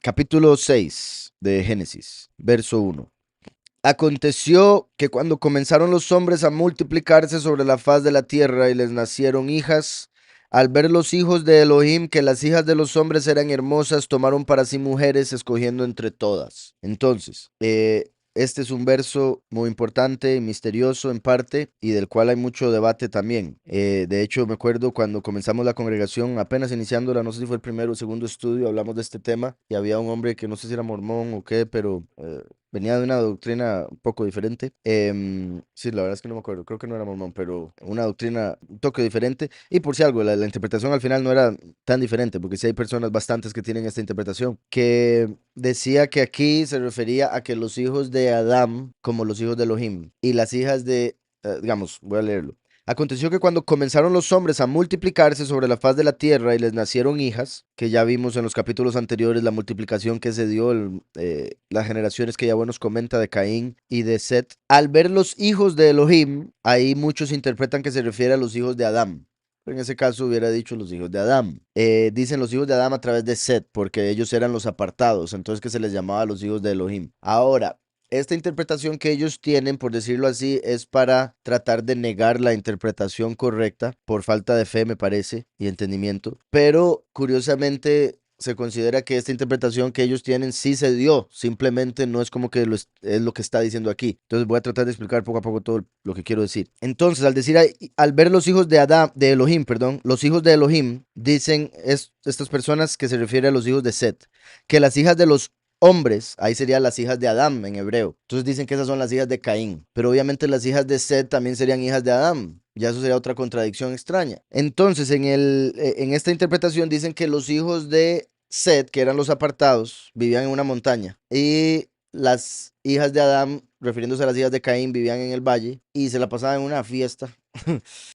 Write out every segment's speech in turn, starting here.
capítulo 6 de Génesis, verso 1. Aconteció que cuando comenzaron los hombres a multiplicarse sobre la faz de la tierra y les nacieron hijas, al ver los hijos de Elohim que las hijas de los hombres eran hermosas, tomaron para sí mujeres, escogiendo entre todas. Entonces, este es un verso muy importante y misterioso en parte y del cual hay mucho debate también. De hecho, me acuerdo cuando comenzamos la congregación, apenas iniciándola, no sé si fue el primero o segundo estudio, hablamos de este tema y había un hombre que no sé si era mormón o qué, pero venía de una doctrina un poco diferente. Sí, la verdad es que no me acuerdo, creo que no era mormón, pero una doctrina un toque diferente. Y por si algo, la interpretación al final no era tan diferente, porque sí hay personas bastantes que tienen esta interpretación, que decía que aquí se refería a que los hijos de Adán, como los hijos de Elohim, y las hijas de, digamos, voy a leerlo. Aconteció que cuando comenzaron los hombres a multiplicarse sobre la faz de la tierra y les nacieron hijas, que ya vimos en los capítulos anteriores la multiplicación que se dio, las generaciones que Yahweh nos comenta de Caín y de Set, al ver los hijos de Elohim, ahí muchos interpretan que se refiere a los hijos de Adán. En ese caso hubiera dicho los hijos de Adán. Dicen los hijos de Adán a través de Set, porque ellos eran los apartados, entonces que se les llamaba los hijos de Elohim. Ahora, esta interpretación que ellos tienen, por decirlo así, es para tratar de negar la interpretación correcta por falta de fe, me parece, y entendimiento. Pero curiosamente se considera que esta interpretación que ellos tienen sí se dio, simplemente no es como que es lo que está diciendo aquí. Entonces voy a tratar de explicar poco a poco todo lo que quiero decir. Entonces, al decir, al ver los hijos de Adán, de Elohim, perdón, los hijos de Elohim, dicen estas personas que se refiere a los hijos de Set, que las hijas de los hombres, ahí serían las hijas de Adán en hebreo. Entonces dicen que esas son las hijas de Caín, pero obviamente las hijas de Set también serían hijas de Adán. Ya eso sería otra contradicción extraña. Entonces, en esta interpretación dicen que los hijos de Set, que eran los apartados, vivían en una montaña y las hijas de Adán, refiriéndose a las hijas de Caín, vivían en el valle y se la pasaban en una fiesta.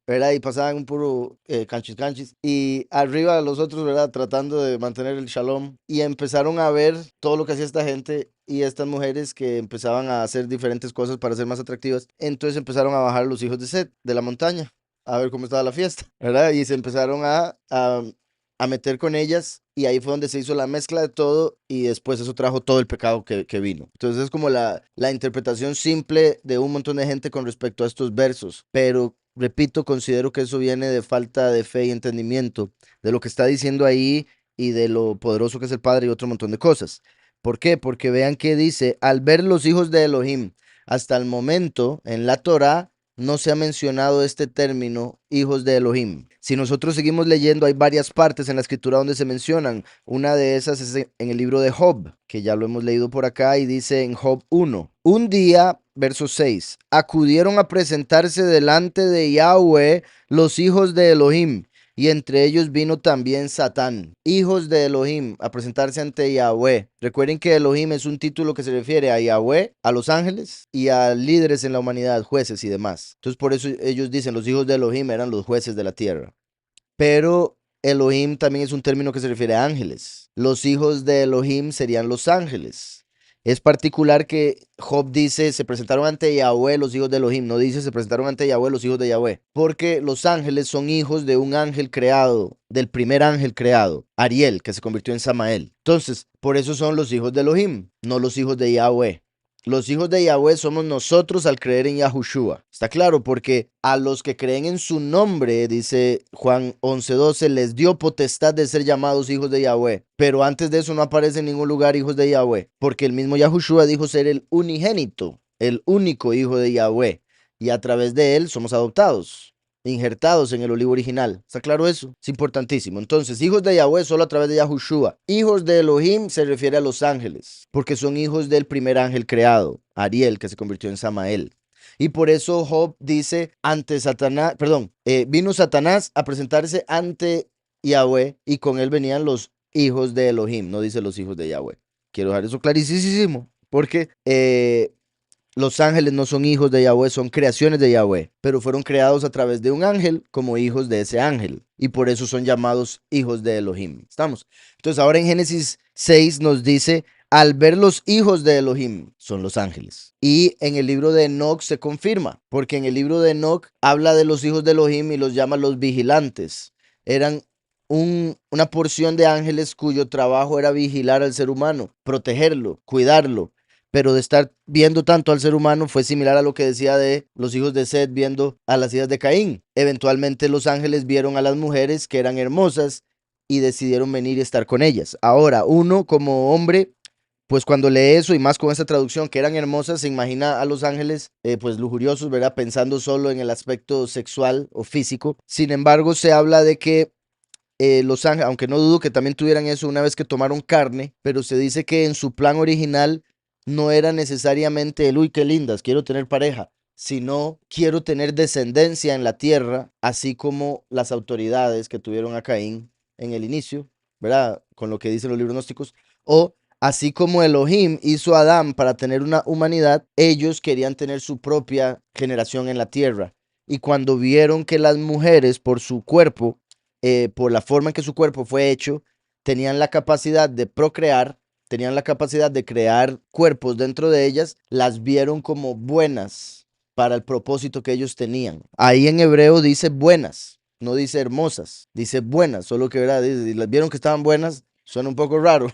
¿Verdad? Y pasaban un puro canchis canchis. Y arriba los otros, ¿verdad? Tratando de mantener el shalom. Y empezaron a ver todo lo que hacía esta gente y estas mujeres que empezaban a hacer diferentes cosas para ser más atractivas. Entonces empezaron a bajar los hijos de Set de la montaña a ver cómo estaba la fiesta, ¿verdad? Y se empezaron a meter con ellas y ahí fue donde se hizo la mezcla de todo y después eso trajo todo el pecado que vino. Entonces es como la interpretación simple de un montón de gente con respecto a estos versos, pero repito, considero que eso viene de falta de fe y entendimiento de lo que está diciendo ahí y de lo poderoso que es el Padre y otro montón de cosas. ¿Por qué? Porque vean que dice, al ver los hijos de Elohim, hasta el momento en la Torá no se ha mencionado este término hijos de Elohim. Si nosotros seguimos leyendo, hay varias partes en la escritura donde se mencionan. Una de esas es en el libro de Job, que ya lo hemos leído por acá y dice en Job 1. Un día, verso 6, acudieron a presentarse delante de Yahweh los hijos de Elohim, y entre ellos vino también Satán, hijos de Elohim, a presentarse ante Yahweh. Recuerden que Elohim es un título que se refiere a Yahweh, a los ángeles y a líderes en la humanidad, jueces y demás. Entonces por eso ellos dicen los hijos de Elohim eran los jueces de la tierra. Pero Elohim también es un término que se refiere a ángeles. Los hijos de Elohim serían los ángeles. Es particular que Job dice, se presentaron ante Yahweh los hijos de Elohim, no dice se presentaron ante Yahweh los hijos de Yahweh, porque los ángeles son hijos de un ángel creado, del primer ángel creado, Ariel, que se convirtió en Samael. Entonces, por eso son los hijos de Elohim, no los hijos de Yahweh. Los hijos de Yahweh somos nosotros al creer en Yahushua. Está claro, porque a los que creen en su nombre, dice Juan 11:12, les dio potestad de ser llamados hijos de Yahweh. Pero antes de eso no aparece en ningún lugar hijos de Yahweh, porque el mismo Yahushua dijo ser el unigénito, el único hijo de Yahweh. Y a través de él somos adoptados, injertados en el olivo original. ¿Está claro eso? Es importantísimo. Entonces, hijos de Yahweh solo a través de Yahushua. Hijos de Elohim se refiere a los ángeles, porque son hijos del primer ángel creado, Ariel, que se convirtió en Samael. Y por eso Job dice ante Satanás, perdón, vino Satanás a presentarse ante Yahweh y con él venían los hijos de Elohim, no dice los hijos de Yahweh. Quiero dejar eso clarísimo, porque los ángeles no son hijos de Yahweh, son creaciones de Yahweh, pero fueron creados a través de un ángel como hijos de ese ángel. Y por eso son llamados hijos de Elohim. ¿Estamos? Entonces ahora en Génesis 6 nos dice, al ver los hijos de Elohim, son los ángeles. Y en el libro de Enoch se confirma, porque en el libro de Enoch habla de los hijos de Elohim y los llama los vigilantes. Eran una porción de ángeles cuyo trabajo era vigilar al ser humano, protegerlo, cuidarlo. Pero de estar viendo tanto al ser humano fue similar a lo que decía de los hijos de Seth viendo a las hijas de Caín. Eventualmente los ángeles vieron a las mujeres que eran hermosas y decidieron venir y estar con ellas. Ahora, uno como hombre, pues cuando lee eso y más con esa traducción que eran hermosas, se imagina a los ángeles pues lujuriosos, ¿verdad? Pensando solo en el aspecto sexual o físico. Sin embargo, se habla de que los ángeles, aunque no dudo que también tuvieran eso una vez que tomaron carne, pero se dice que en su plan original no era necesariamente el, uy, qué lindas, quiero tener pareja, sino quiero tener descendencia en la tierra, así como las autoridades que tuvieron a Caín en el inicio, ¿verdad? Con lo que dicen los libros gnósticos, o así como Elohim hizo a Adán para tener una humanidad, ellos querían tener su propia generación en la tierra. Y cuando vieron que las mujeres, por su cuerpo, por la forma en que su cuerpo fue hecho, tenían la capacidad de procrear, tenían la capacidad de crear cuerpos dentro de ellas, las vieron como buenas para el propósito que ellos tenían. Ahí en hebreo dice buenas, no dice hermosas, dice buenas, solo que ¿verdad? Las vieron que estaban buenas, suena un poco raro.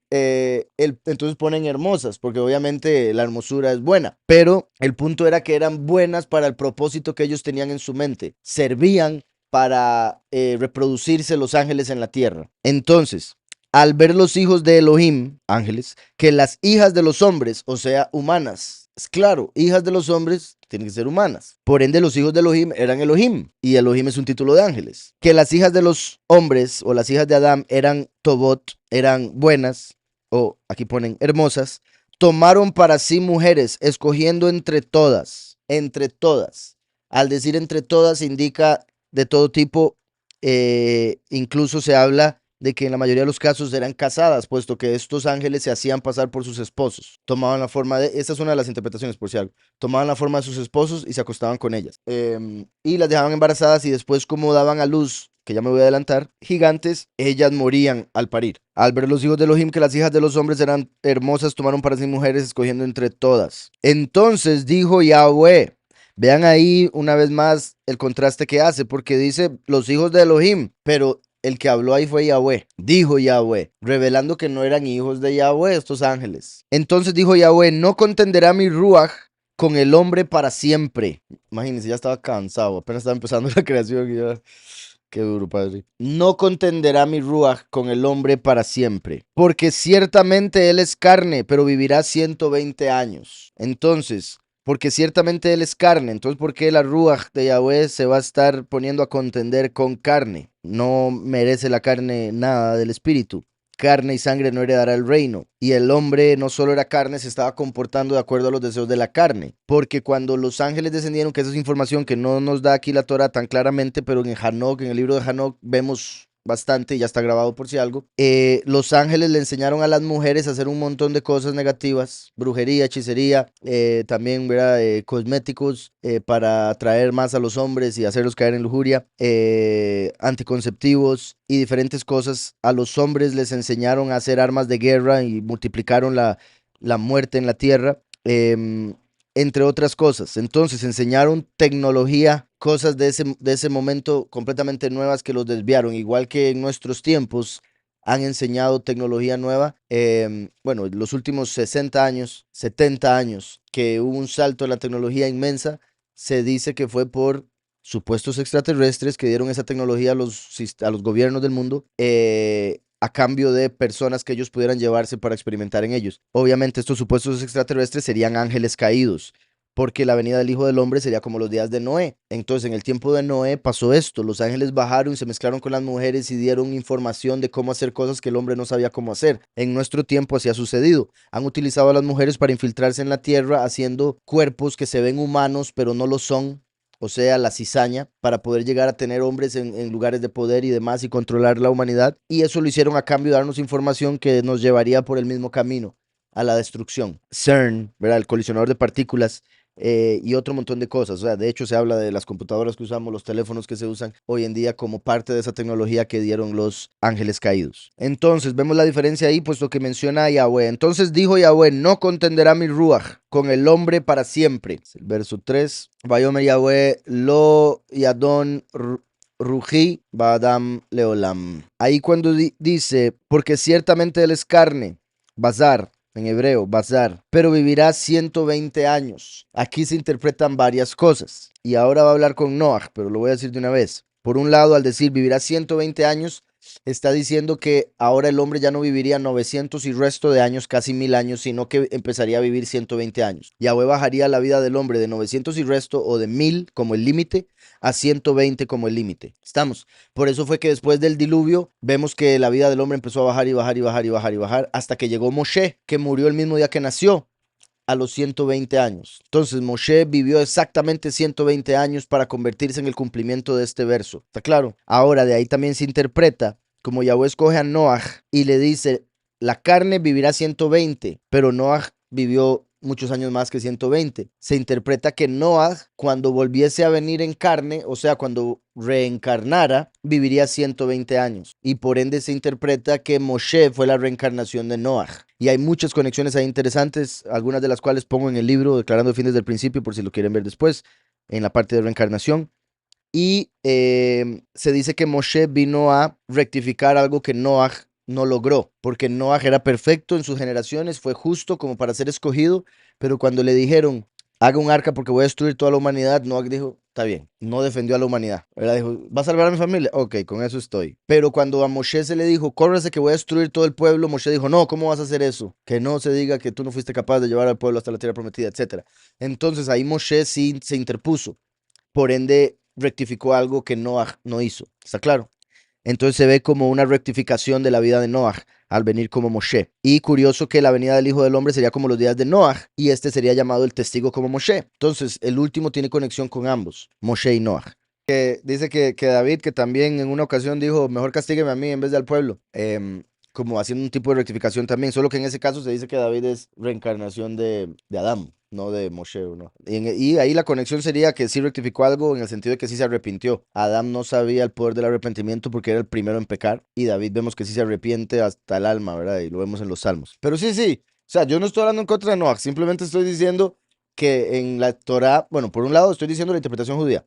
Entonces ponen hermosas, porque obviamente la hermosura es buena, pero el punto era que eran buenas para el propósito que ellos tenían en su mente, servían para reproducirse los ángeles en la tierra. Entonces, al ver los hijos de Elohim, ángeles, que las hijas de los hombres, o sea, humanas, es claro, hijas de los hombres tienen que ser humanas. Por ende, los hijos de Elohim eran Elohim, y Elohim es un título de ángeles. Que las hijas de los hombres o las hijas de Adán eran Tobot, eran buenas, o aquí ponen hermosas, tomaron para sí mujeres, escogiendo entre todas, entre todas. Al decir entre todas indica de todo tipo, incluso se habla de que en la mayoría de los casos eran casadas, puesto que estos ángeles se hacían pasar por sus esposos. Tomaban la forma de, esta es una de las interpretaciones por si algo, tomaban la forma de sus esposos y se acostaban con ellas. Y las dejaban embarazadas y después como daban a luz, que ya me voy a adelantar, gigantes, ellas morían al parir. Al ver los hijos de Elohim que las hijas de los hombres eran hermosas, tomaron para sí mujeres, escogiendo entre todas. Entonces dijo Yahweh, vean ahí una vez más el contraste que hace, porque dice los hijos de Elohim, pero el que habló ahí fue Yahweh. Dijo Yahweh, revelando que no eran hijos de Yahweh estos ángeles. Entonces dijo Yahweh, no contenderá mi ruaj con el hombre para siempre. Imagínense, ya estaba cansado, apenas estaba empezando la creación y ya... Qué duro, padre. No contenderá mi ruaj con el hombre para siempre, porque ciertamente él es carne, pero vivirá 120 años. Entonces, porque ciertamente él es carne, entonces ¿por qué la ruaj de Yahweh se va a estar poniendo a contender con carne? No merece la carne nada del espíritu. Carne y sangre no heredará el reino. Y el hombre no solo era carne, se estaba comportando de acuerdo a los deseos de la carne. Porque cuando los ángeles descendieron, que esa es información que no nos da aquí la Torah tan claramente, pero en Hanok, en el libro de Hanok, vemos bastante, ya está grabado por si algo, los ángeles le enseñaron a las mujeres a hacer un montón de cosas negativas, brujería, hechicería, también ¿verdad? Cosméticos para atraer más a los hombres y hacerlos caer en lujuria, anticonceptivos y diferentes cosas. A los hombres les enseñaron a hacer armas de guerra y multiplicaron la muerte en la tierra. Entre otras cosas. Entonces enseñaron tecnología, cosas de ese momento completamente nuevas que los desviaron, igual que en nuestros tiempos han enseñado tecnología nueva. Bueno, los últimos 60 años, 70 años, que hubo un salto en la tecnología inmensa, se dice que fue por supuestos extraterrestres que dieron esa tecnología a los gobiernos del mundo. A cambio de personas que ellos pudieran llevarse para experimentar en ellos. Obviamente estos supuestos extraterrestres serían ángeles caídos, porque la venida del Hijo del Hombre sería como los días de Noé. Entonces, en el tiempo de Noé pasó esto, los ángeles bajaron, se mezclaron con las mujeres y dieron información de cómo hacer cosas que el hombre no sabía cómo hacer. En nuestro tiempo así ha sucedido. Han utilizado a las mujeres para infiltrarse en la tierra, haciendo cuerpos que se ven humanos, pero no lo son, o sea, la cizaña, para poder llegar a tener hombres en lugares de poder y demás y controlar la humanidad. Y eso lo hicieron a cambio de darnos información que nos llevaría por el mismo camino, a la destrucción. CERN, ¿verdad? El colisionador de partículas y otro montón de cosas. O sea, de hecho se habla de las computadoras que usamos, los teléfonos que se usan hoy en día como parte de esa tecnología que dieron los ángeles caídos. Entonces, vemos la diferencia ahí, puesto que menciona a Yahweh. Entonces dijo Yahweh, no contenderá mi ruaj con el hombre para siempre. El verso 3. Vayomer Yahweh lo yadon Ruji Badam Leolam. Ahí cuando dice, porque ciertamente él es carne, Bazar, en hebreo, Bazar, pero vivirá 120 años. Aquí se interpretan varias cosas. Y ahora va a hablar con Noah, pero lo voy a decir de una vez. Por un lado, al decir vivirá 120 años, está diciendo que ahora el hombre ya no viviría 900 y resto de años, casi 1000 años, sino que empezaría a vivir 120 años. Yahweh bajaría la vida del hombre de 900 y resto o de 1000 como el límite a 120 como el límite. ¿Estamos? Por eso fue que después del diluvio vemos que la vida del hombre empezó a bajar y bajar y bajar y bajar y bajar hasta que llegó Moshe, que murió el mismo día que nació, a los 120 años. Entonces Moshe vivió exactamente 120 años para convertirse en el cumplimiento de este verso. ¿Está claro? Ahora de ahí también se interpreta como Yahweh escoge a Noah y le dice, la carne vivirá 120, pero Noah vivió muchos años más que 120. Se interpreta que Noah, cuando volviese a venir en carne, o sea, cuando reencarnara, viviría 120 años. Y por ende se interpreta que Moshe fue la reencarnación de Noah. Y hay muchas conexiones ahí interesantes, algunas de las cuales pongo en el libro Declarando el fin desde el principio, por si lo quieren ver después, en la parte de reencarnación. Y se dice que Moshe vino a rectificar algo que Noah no logró, porque Noah era perfecto en sus generaciones, fue justo como para ser escogido, pero cuando le dijeron, haga un arca porque voy a destruir toda la humanidad, Noah dijo, está bien, no defendió a la humanidad, ¿verdad? Dijo, ¿va a salvar a mi familia? Ok, con eso estoy. Pero cuando a Moshe se le dijo, córrese que voy a destruir todo el pueblo, Moshe dijo, no, ¿cómo vas a hacer eso? Que no se diga que tú no fuiste capaz de llevar al pueblo hasta la tierra prometida, etcétera. Entonces ahí Moshe sí se interpuso, por ende rectificó algo que Noah no hizo, ¿está claro? Entonces se ve como una rectificación de la vida de Noah al venir como Moshe. Y curioso que la venida del Hijo del Hombre sería como los días de Noah y este sería llamado el testigo como Moshe. Entonces el último tiene conexión con ambos, Moshe y Noah. Dice que David, que también en una ocasión dijo, mejor castígueme a mí en vez de al pueblo. Como haciendo un tipo de rectificación también, solo que en ese caso se dice que David es reencarnación de Adán, no de Moshe, ¿no? Y ahí la conexión sería que sí rectificó algo en el sentido de que sí se arrepintió. Adán no sabía el poder del arrepentimiento porque era el primero en pecar, y David vemos que sí se arrepiente hasta el alma, ¿verdad? Y lo vemos en los salmos. Pero sí, sí, o sea, yo no estoy hablando en contra de Noah, simplemente estoy diciendo que en la Torah, bueno, por un lado estoy diciendo la interpretación judía,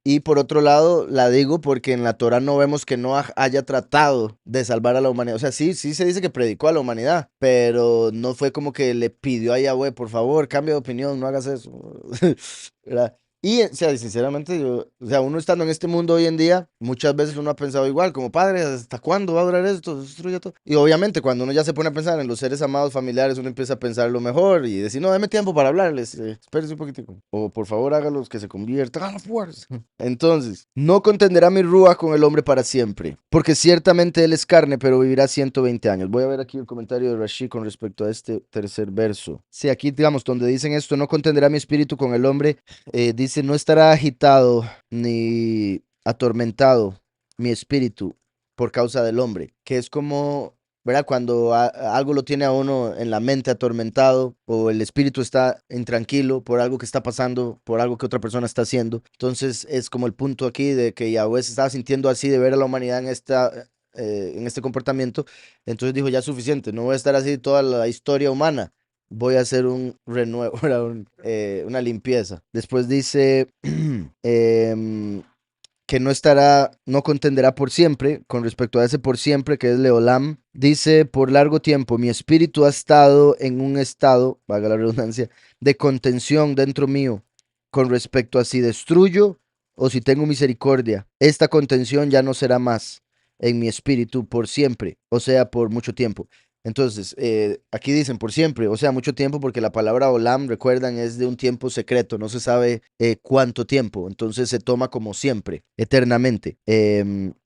y por otro lado, la digo porque en la Torah no vemos que Noah haya tratado de salvar a la humanidad. O sea, sí, sí se dice que predicó a la humanidad, pero no fue como que le pidió a Yahweh, por favor, cambia de opinión, no hagas eso. ¿Verdad? Y, o sea, sinceramente, o sea, uno estando en este mundo hoy en día, muchas veces uno ha pensado igual, como padre, ¿hasta cuándo va a durar esto? Destruye todo. Y obviamente, cuando uno ya se pone a pensar en los seres amados familiares, uno empieza a pensar lo mejor y decir, no, dame tiempo para hablarles, espérese un poquitico. O por favor, hágalos que se conviertan a la fuerza. Entonces, no contenderá mi rúa con el hombre para siempre, porque ciertamente él es carne, pero vivirá 120 años. Voy a ver aquí el comentario de Rashi con respecto a este tercer verso. Sí, aquí, digamos, donde dicen esto, no contenderá mi espíritu con el hombre, dice, no estará agitado ni atormentado mi espíritu por causa del hombre, que es como, ¿verdad? Cuando algo lo tiene a uno en la mente atormentado o el espíritu está intranquilo por algo que está pasando, por algo que otra persona está haciendo. Entonces es como el punto aquí de que Yahweh se estaba sintiendo así de ver a la humanidad en este comportamiento. Entonces dijo, ya es suficiente, no voy a estar así toda la historia humana. Voy a hacer un renuevo, una limpieza. Después dice, em, que no estará, no contenderá por siempre, con respecto a ese por siempre que es Leolam, dice por largo tiempo, mi espíritu ha estado en un estado, valga la redundancia, de contención dentro mío, con respecto a si destruyo o si tengo misericordia. Esta contención ya no será más en mi espíritu por siempre, o sea, por mucho tiempo. Entonces, aquí dicen por siempre, o sea, mucho tiempo, porque la palabra olam, recuerdan, es de un tiempo secreto, no se sabe cuánto tiempo, entonces se toma como siempre, eternamente.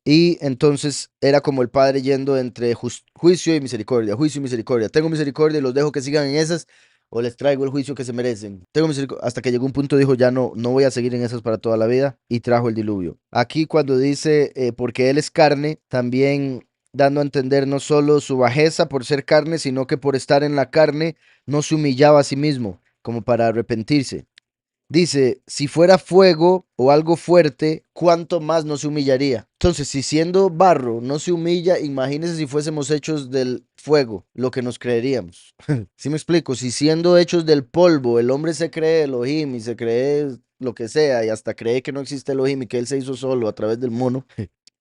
Y entonces era como el Padre yendo entre juicio y misericordia, juicio y misericordia. Tengo misericordia y los dejo que sigan en esas, o les traigo el juicio que se merecen. Tengo misericordia, hasta que llegó un punto, dijo, ya no, no voy a seguir en esas para toda la vida, y trajo el diluvio. Aquí cuando dice, porque Él es carne, también dando a entender no solo su bajeza por ser carne, sino que por estar en la carne no se humillaba a sí mismo, como para arrepentirse. Dice, si fuera fuego o algo fuerte, ¿cuánto más no se humillaría? Entonces, si siendo barro no se humilla, imagínense si fuésemos hechos del fuego, lo que nos creeríamos. ¿Sí me explico? Si siendo hechos del polvo, el hombre se cree Elohim y se cree lo que sea y hasta cree que no existe Elohim y que él se hizo solo a través del mono.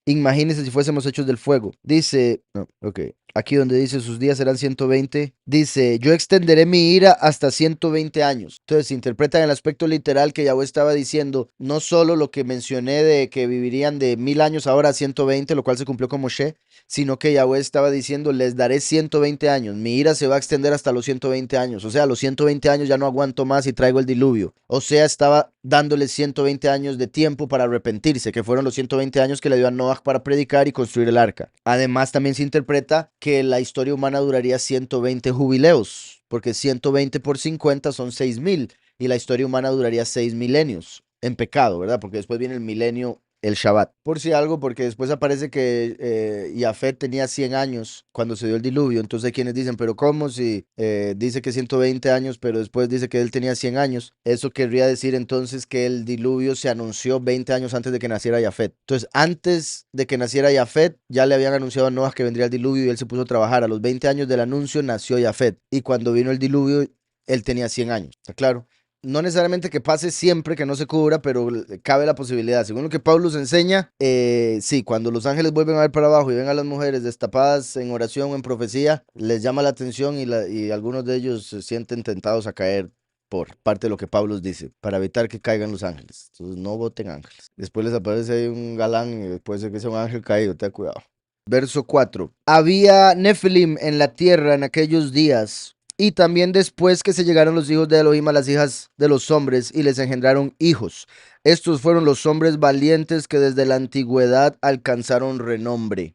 Imagínense si fuésemos hechos del fuego. Dice, no, ok, aquí donde dice sus días serán 120, dice, yo extenderé mi ira hasta 120 años. Entonces se interpreta en el aspecto literal que Yahweh estaba diciendo, no solo lo que mencioné de que vivirían de 1000 años ahora a 120, lo cual se cumplió con Moshe, sino que Yahweh estaba diciendo, les daré 120 años, mi ira se va a extender hasta los 120 años, o sea, a los 120 años ya no aguanto más y traigo el diluvio. O sea, estaba dándoles 120 años de tiempo para arrepentirse, que fueron los 120 años que le dio a Noah para predicar y construir el arca. Además, también se interpreta que la historia humana duraría 120 jubileos, porque 120 por 50 son 6000 y la historia humana duraría 6 milenios en pecado, ¿verdad? Porque después viene el milenio, el Shabbat. Por si algo, porque después aparece que Jafet tenía 100 años cuando se dio el diluvio. Entonces hay quienes dicen, pero ¿cómo si dice que 120 años, pero después dice que él tenía 100 años? Eso querría decir entonces que el diluvio se anunció 20 años antes de que naciera Jafet. Entonces, antes de que naciera Jafet, ya le habían anunciado a Noah que vendría el diluvio y él se puso a trabajar. A los 20 años del anuncio nació Jafet. Y cuando vino el diluvio, él tenía 100 años. ¿Está claro? No necesariamente que pase siempre, que no se cubra, pero cabe la posibilidad. Según lo que Pablo nos enseña, sí, cuando los ángeles vuelven a ver para abajo y ven a las mujeres destapadas en oración o en profecía, les llama la atención y algunos de ellos se sienten tentados a caer por parte de lo que Pablo dice, para evitar que caigan los ángeles. Entonces no voten ángeles. Después les aparece ahí un galán y puede ser que sea un ángel caído, ten cuidado. Verso 4. Había Nefilim en la tierra en aquellos días, y también después que se llegaron los hijos de Elohim a las hijas de los hombres y les engendraron hijos. Estos fueron los hombres valientes que desde la antigüedad alcanzaron renombre.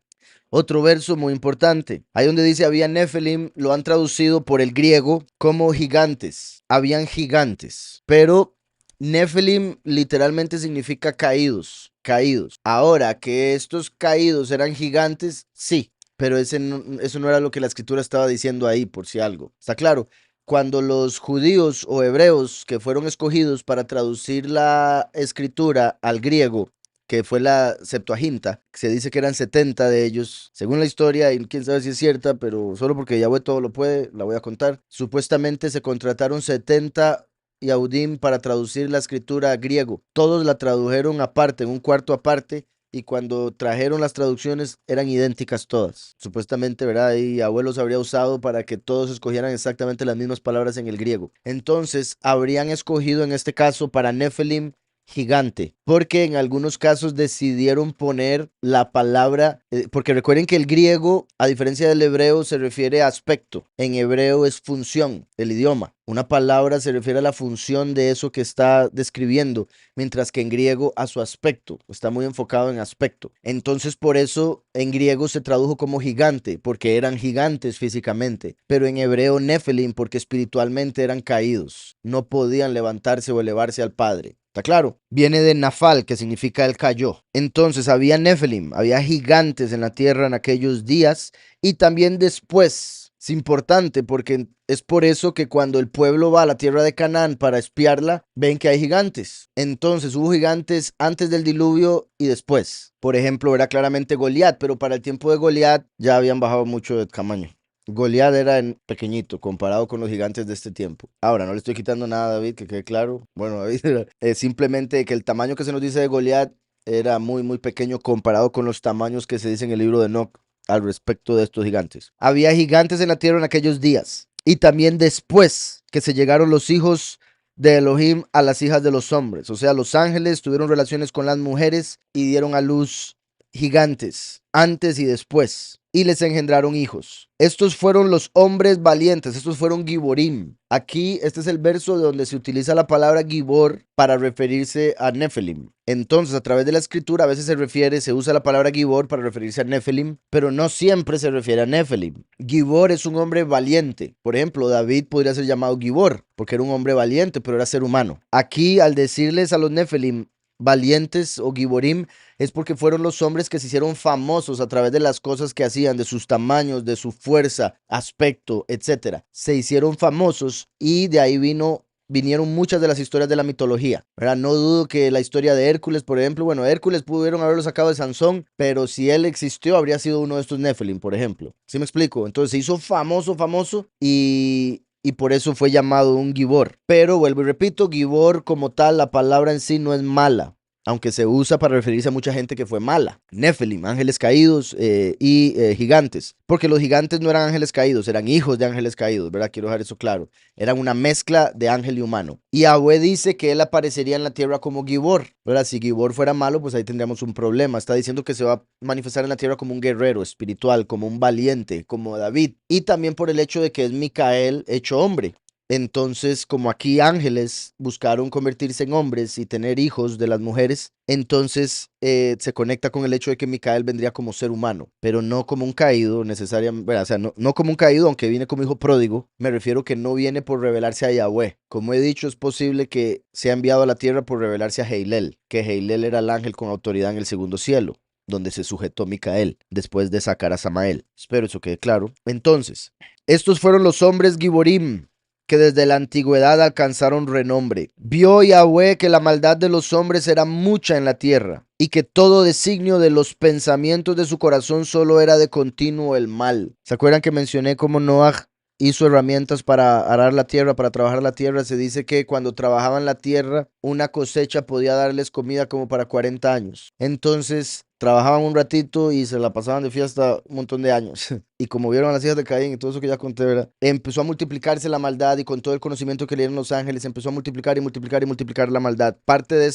Otro verso muy importante. Ahí donde dice había Nefilim, lo han traducido por el griego como gigantes. Habían gigantes. Pero Nefilim literalmente significa caídos, caídos. Ahora, que estos caídos eran gigantes, sí, pero eso no era lo que la escritura estaba diciendo ahí, por si algo. ¿Está claro? Cuando los judíos o hebreos que fueron escogidos para traducir la escritura al griego, que fue la Septuaginta, que se dice que eran 70 de ellos, según la historia, y quién sabe si es cierta, pero solo porque Yahweh todo lo puede, la voy a contar. Supuestamente se contrataron 70 Yahudim para traducir la escritura a griego. Todos la tradujeron aparte, en un cuarto aparte, y cuando trajeron las traducciones eran idénticas todas. Supuestamente, ¿verdad? Y abuelos habría usado para que todos escogieran exactamente las mismas palabras en el griego. Entonces, habrían escogido en este caso para Nephilim gigante, porque en algunos casos decidieron poner la palabra, porque recuerden que el griego, a diferencia del hebreo, se refiere a aspecto. En hebreo es función, el idioma. Una palabra se refiere a la función de eso que está describiendo, mientras que en griego a su aspecto, está muy enfocado en aspecto. Entonces por eso en griego se tradujo como gigante, porque eran gigantes físicamente, pero en hebreo Nephilim porque espiritualmente eran caídos, no podían levantarse o elevarse al Padre. ¿Está claro? Viene de Nafal, que significa él cayó. Entonces había Nephilim, había gigantes en la tierra en aquellos días y también después. Es importante porque es por eso que cuando el pueblo va a la tierra de Canaán para espiarla, ven que hay gigantes. Entonces hubo gigantes antes del diluvio y después. Por ejemplo, era claramente Goliat, pero para el tiempo de Goliat ya habían bajado mucho de tamaño. Goliat era pequeñito comparado con los gigantes de este tiempo. Ahora, no le estoy quitando nada a David, que quede claro. Bueno, David, es simplemente que el tamaño que se nos dice de Goliat era muy, muy pequeño comparado con los tamaños que se dice en el libro de Enoch al respecto de estos gigantes. Había gigantes en la tierra en aquellos días, y también después que se llegaron los hijos de Elohim a las hijas de los hombres. O sea, los ángeles tuvieron relaciones con las mujeres y dieron a luz gigantes, antes y después, y les engendraron hijos. Estos fueron los hombres valientes, estos fueron Giborim. Aquí, este es el verso de donde se utiliza la palabra Gibor para referirse a Nephilim. Entonces, a través de la escritura, a veces se usa la palabra Gibor para referirse a Nephilim, pero no siempre se refiere a Nephilim. Gibor es un hombre valiente. Por ejemplo, David podría ser llamado Gibor, porque era un hombre valiente, pero era ser humano. Aquí, al decirles a los Nephilim valientes o Giborim, es porque fueron los hombres que se hicieron famosos a través de las cosas que hacían, de sus tamaños, de su fuerza, aspecto, etcétera. Se hicieron famosos y de ahí vino vinieron muchas de las historias de la mitología, ¿verdad? No dudo que la historia de Hércules, por ejemplo, bueno, Hércules pudieron haberlo sacado de Sansón, pero si él existió, habría sido uno de estos Nephilim, por ejemplo. ¿Sí me explico? Entonces se hizo famoso, famoso y por eso fue llamado un Gibor. Pero vuelvo y repito, Gibor como tal, la palabra en sí no es mala, aunque se usa para referirse a mucha gente que fue mala. Nephilim, ángeles caídos y gigantes. Porque los gigantes no eran ángeles caídos, eran hijos de ángeles caídos, ¿verdad? Quiero dejar eso claro. Eran una mezcla de ángel y humano. Y Yahweh dice que él aparecería en la tierra como Gibor, ¿verdad? Si Gibor fuera malo, pues ahí tendríamos un problema. Está diciendo que se va a manifestar en la tierra como un guerrero espiritual, como un valiente, como David. Y también por el hecho de que es Micael hecho hombre. Entonces, como aquí ángeles buscaron convertirse en hombres y tener hijos de las mujeres, entonces se conecta con el hecho de que Micael vendría como ser humano, pero no como un caído necesariamente, bueno, o sea, no como un caído, aunque viene como hijo pródigo, me refiero que no viene por revelarse a Yahweh. Como he dicho, es posible que sea enviado a la tierra por revelarse a Heilel, que Heilel era el ángel con autoridad en el segundo cielo, donde se sujetó Micael después de sacar a Samael. Espero eso quede claro. Entonces, estos fueron los hombres Giborim que desde la antigüedad alcanzaron renombre. Vio Yahweh que la maldad de los hombres era mucha en la tierra, y que todo designio de los pensamientos de su corazón solo era de continuo el mal. ¿Se acuerdan que mencioné cómo Noah hizo herramientas para arar la tierra, para trabajar la tierra? Se dice que cuando trabajaban la tierra, una cosecha podía darles comida como para 40 años. Entonces, trabajaban un ratito y se la pasaban de fiesta un montón de años. Y como vieron a las hijas de Caín y todo eso que ya conté, ¿verdad? Empezó a multiplicarse la maldad y con todo el conocimiento que le dieron los ángeles, empezó a multiplicar y multiplicar y multiplicar la maldad. Parte de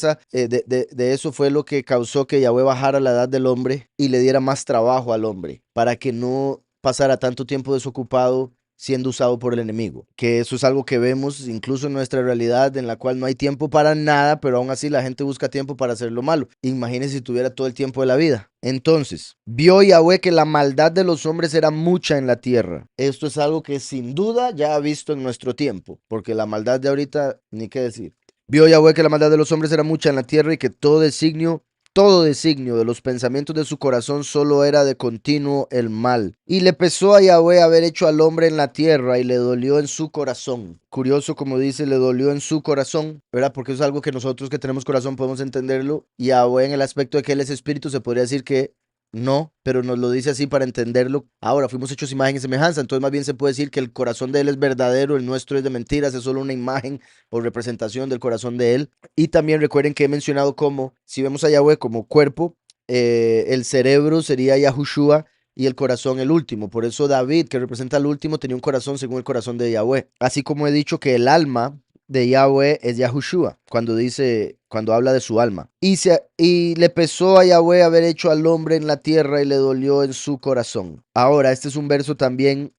de eso fue lo que causó que Yahweh bajara la edad del hombre y le diera más trabajo al hombre, para que no pasara tanto tiempo desocupado siendo usado por el enemigo, que eso es algo que vemos incluso en nuestra realidad, en la cual no hay tiempo para nada, pero aún así la gente busca tiempo para hacer lo malo. Imagínense si tuviera todo el tiempo de la vida. Entonces, vio Yahweh que la maldad de los hombres era mucha en la tierra. Esto es algo que sin duda ya ha visto en nuestro tiempo, porque la maldad de ahorita, ni qué decir. Vio Yahweh que la maldad de los hombres era mucha en la tierra y que todo designio de los pensamientos de su corazón solo era de continuo el mal. Y le pesó a Yahweh haber hecho al hombre en la tierra y le dolió en su corazón. Curioso como dice, le dolió en su corazón, ¿verdad? Porque eso es algo que nosotros que tenemos corazón podemos entenderlo. Y Yahweh en el aspecto de que él es espíritu se podría decir que no, pero nos lo dice así para entenderlo. Ahora, fuimos hechos imagen y semejanza, entonces más bien se puede decir que el corazón de él es verdadero, el nuestro es de mentiras, es solo una imagen o representación del corazón de él. Y también recuerden que he mencionado cómo, si vemos a Yahweh como cuerpo, el cerebro sería Yahushua y el corazón el último. Por eso David, que representa al último, tenía un corazón según el corazón de Yahweh. Así como he dicho que el alma de Yahweh es Yahushua, cuando habla de su alma. Y le pesó a Yahweh haber hecho al hombre en la tierra y le dolió en su corazón. Ahora, este es un verso también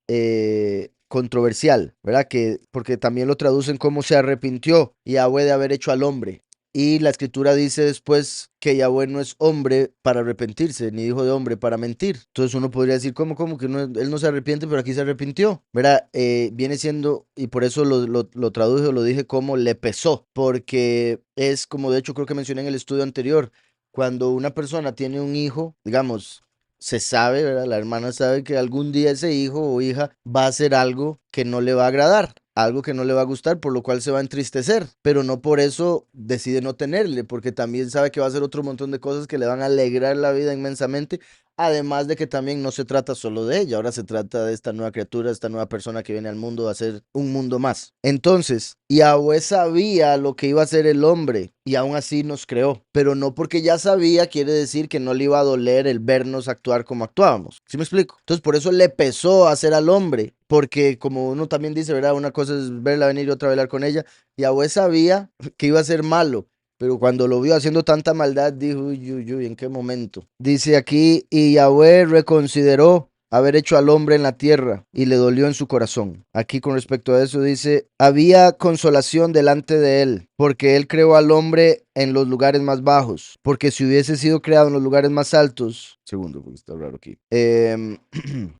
controversial, ¿verdad? Porque también lo traducen como se arrepintió Yahweh de haber hecho al hombre. Y la escritura dice después que Yahweh no es hombre para arrepentirse, ni hijo de hombre para mentir. Entonces uno podría decir, ¿cómo que él no se arrepiente, pero aquí se arrepintió? ¿Verdad? Viene siendo, y por eso lo traduje o lo dije como le pesó, porque es como de hecho creo que mencioné en el estudio anterior, cuando una persona tiene un hijo, digamos, se sabe, ¿verdad? La hermana sabe que algún día ese hijo o hija va a hacer algo que no le va a agradar, algo que no le va a gustar, por lo cual se va a entristecer, pero no por eso decide no tenerle, porque también sabe que va a hacer otro montón de cosas que le van a alegrar la vida inmensamente, además de que también no se trata solo de ella, ahora se trata de esta nueva criatura, esta nueva persona que viene al mundo a hacer un mundo más. Entonces, Yahweh sabía lo que iba a hacer el hombre y aún así nos creó, pero no porque ya sabía quiere decir que no le iba a doler el vernos actuar como actuábamos. ¿Sí me explico? Entonces, por eso le pesó hacer al hombre, porque como uno también dice, ¿verdad? Una cosa es verla venir y otra bailar con ella. Yahweh sabía que iba a ser malo, pero cuando lo vio haciendo tanta maldad, dijo, uy, uy, uy, ¿en qué momento? Dice aquí, y Yahweh reconsideró haber hecho al hombre en la tierra y le dolió en su corazón. Aquí con respecto a eso dice, había consolación delante de él, porque él creó al hombre en los lugares más bajos, porque si hubiese sido creado en los lugares más altos, segundo, porque está raro aquí.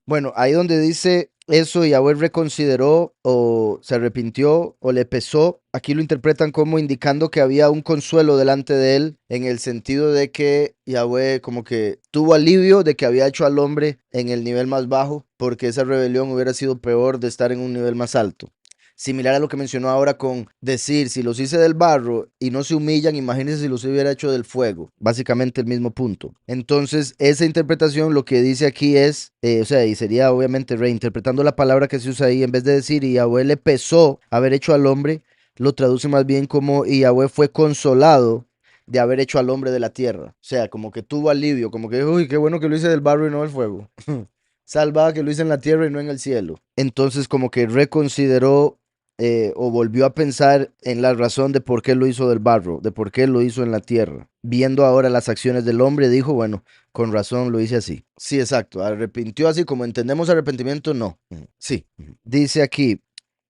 Bueno, ahí donde dice eso, Yahweh reconsideró o se arrepintió o le pesó. Aquí lo interpretan como indicando que había un consuelo delante de él, en el sentido de que Yahweh como que tuvo alivio de que había hecho al hombre en el nivel más bajo, porque esa rebelión hubiera sido peor de estar en un nivel más alto. Similar a lo que mencionó ahora con decir, si los hice del barro y no se humillan, imagínense si los hubiera hecho del fuego. Básicamente el mismo punto. Entonces, esa interpretación lo que dice aquí es, o sea, y sería obviamente reinterpretando la palabra que se usa ahí, en vez de decir, y Yahweh le pesó haber hecho al hombre, lo traduce más bien como, y Yahweh fue consolado de haber hecho al hombre de la tierra. O sea, como que tuvo alivio, como que, uy, qué bueno que lo hice del barro y no del fuego. Salvaba que lo hice en la tierra y no en el cielo. Entonces, como que reconsideró o volvió a pensar en la razón de por qué lo hizo del barro, de por qué lo hizo en la tierra. Viendo ahora las acciones del hombre, dijo, bueno, con razón lo hice así. Sí, exacto. Arrepintió así como entendemos arrepentimiento, no. Sí. Dice aquí,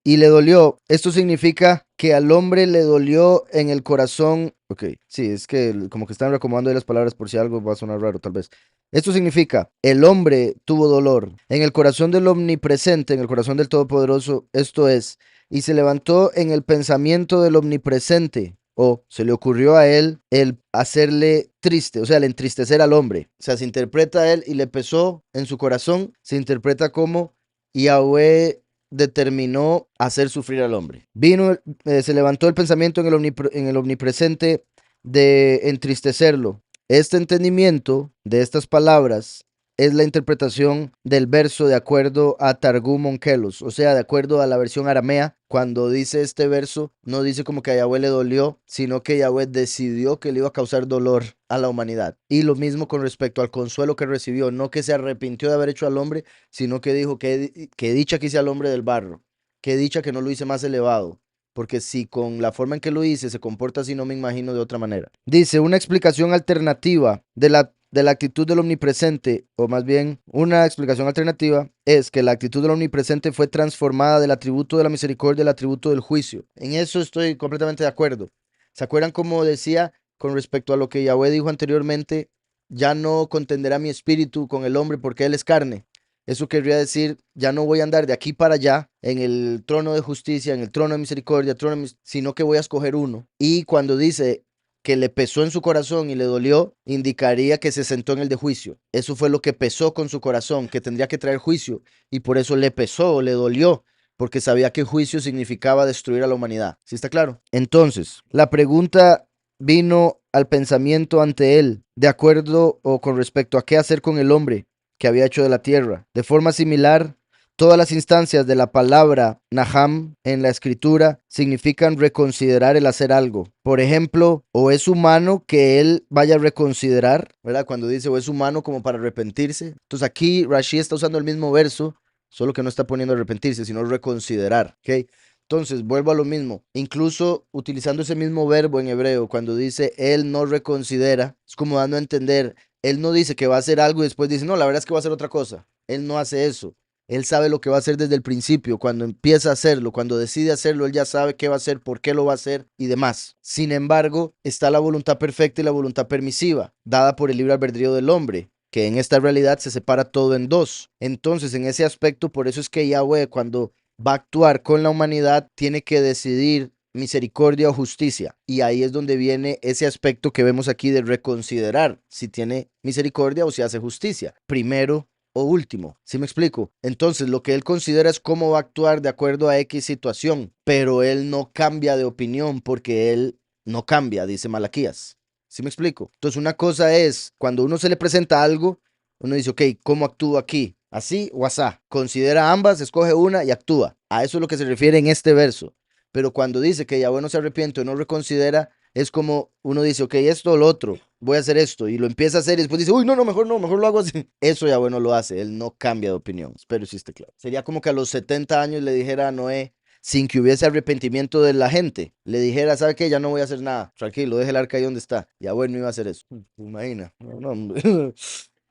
y le dolió. Esto significa que al hombre le dolió en el corazón. Ok, sí, es que como que están reacomodando ahí las palabras por si algo va a sonar raro, tal vez. Esto significa, el hombre tuvo dolor en el corazón del omnipresente, en el corazón del Todopoderoso, esto es, y se levantó en el pensamiento del omnipresente, o se le ocurrió a él el hacerle triste, o sea, el entristecer al hombre. O sea, se interpreta a él y le pesó en su corazón, se interpreta como Yahweh determinó hacer sufrir al hombre. Vino, se levantó el pensamiento en el omnipresente de entristecerlo. Este entendimiento de estas palabras es la interpretación del verso de acuerdo a Targum Onkelos, o sea, de acuerdo a la versión aramea, cuando dice este verso, no dice como que a Yahweh le dolió, sino que Yahweh decidió que le iba a causar dolor a la humanidad. Y lo mismo con respecto al consuelo que recibió, no que se arrepintió de haber hecho al hombre, sino que dijo que dicha que hice al hombre del barro, que dicha que no lo hice más elevado. Porque si con la forma en que lo hice se comporta así, no me imagino de otra manera. Dice, una explicación alternativa de la actitud del omnipresente, o más bien una explicación alternativa, es que la actitud del omnipresente fue transformada del atributo de la misericordia al atributo del juicio. En eso estoy completamente de acuerdo. ¿Se acuerdan como decía con respecto a lo que Yahweh dijo anteriormente? Ya no contenderá mi espíritu con el hombre porque él es carne. Eso querría decir, ya no voy a andar de aquí para allá en el trono de justicia, en el trono de misericordia, sino que voy a escoger uno. Y cuando dice que le pesó en su corazón y le dolió, indicaría que se sentó en el de juicio. Eso fue lo que pesó con su corazón, que tendría que traer juicio, y por eso le pesó, le dolió, porque sabía que juicio significaba destruir a la humanidad. ¿Sí está claro? Entonces, la pregunta vino al pensamiento ante él, de acuerdo o con respecto a qué hacer con el hombre que había hecho de la tierra. De forma similar, todas las instancias de la palabra Naham en la escritura significan reconsiderar el hacer algo. Por ejemplo, o es humano que él vaya a reconsiderar, ¿verdad? Cuando dice o es humano como para arrepentirse. Entonces aquí Rashi está usando el mismo verso, solo que no está poniendo arrepentirse, sino reconsiderar, ¿ok? Entonces, vuelvo a lo mismo. Incluso utilizando ese mismo verbo en hebreo, cuando dice él no reconsidera, es como dando a entender, él no dice que va a hacer algo y después dice, no, la verdad es que va a hacer otra cosa. Él no hace eso. Él sabe lo que va a hacer desde el principio. Cuando empieza a hacerlo, cuando decide hacerlo, él ya sabe qué va a hacer, por qué lo va a hacer y demás. Sin embargo, está la voluntad perfecta y la voluntad permisiva, dada por el libre albedrío del hombre, que en esta realidad se separa todo en dos. Entonces, en ese aspecto, por eso es que Yahweh, cuando va a actuar con la humanidad, tiene que decidir misericordia o justicia. Y ahí es donde viene ese aspecto que vemos aquí de reconsiderar si tiene misericordia o si hace justicia. Primero o último. ¿Sí me explico? Entonces, lo que él considera es cómo va a actuar de acuerdo a X situación, pero él no cambia de opinión porque él no cambia, dice Malaquías. ¿Sí me explico? Entonces, una cosa es cuando uno se le presenta algo, uno dice, ok, ¿cómo actúo aquí? ¿Así o asá? Considera ambas, escoge una y actúa. A eso es lo que se refiere en este verso. Pero cuando dice que Yahweh no se arrepiente o no reconsidera, es como uno dice, ok, esto o lo otro, voy a hacer esto, y lo empieza a hacer y después dice, uy, no, mejor lo hago así. Eso Yahweh no lo hace, él no cambia de opinión. Espero si esté claro. Sería como que a los 70 años le dijera a Noé, sin que hubiese arrepentimiento de la gente, le dijera, ¿sabe qué? Ya no voy a hacer nada, tranquilo, deje el arca ahí donde está. Yahweh no iba a hacer eso. Imagina, no, hombre.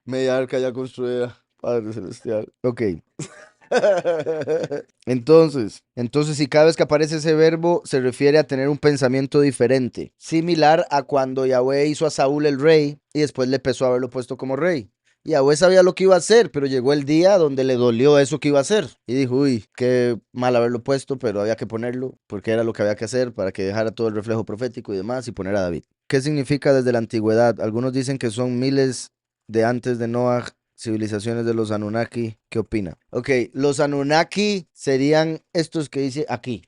Media arca ya construida, Padre Celestial. Ok. Entonces, si cada vez que aparece ese verbo se refiere a tener un pensamiento diferente, similar a cuando Yahweh hizo a Saúl el rey y después le pesó haberlo puesto como rey. Yahweh sabía lo que iba a hacer, pero llegó el día donde le dolió eso que iba a hacer. Y dijo, uy, qué mal haberlo puesto, pero había que ponerlo, porque era lo que había que hacer para que dejara todo el reflejo profético y demás, y poner a David. ¿Qué significa desde la antigüedad? Algunos dicen que son miles de antes de Noah, civilizaciones de los Anunnaki, ¿qué opina? Ok, los Anunnaki serían estos que dice aquí.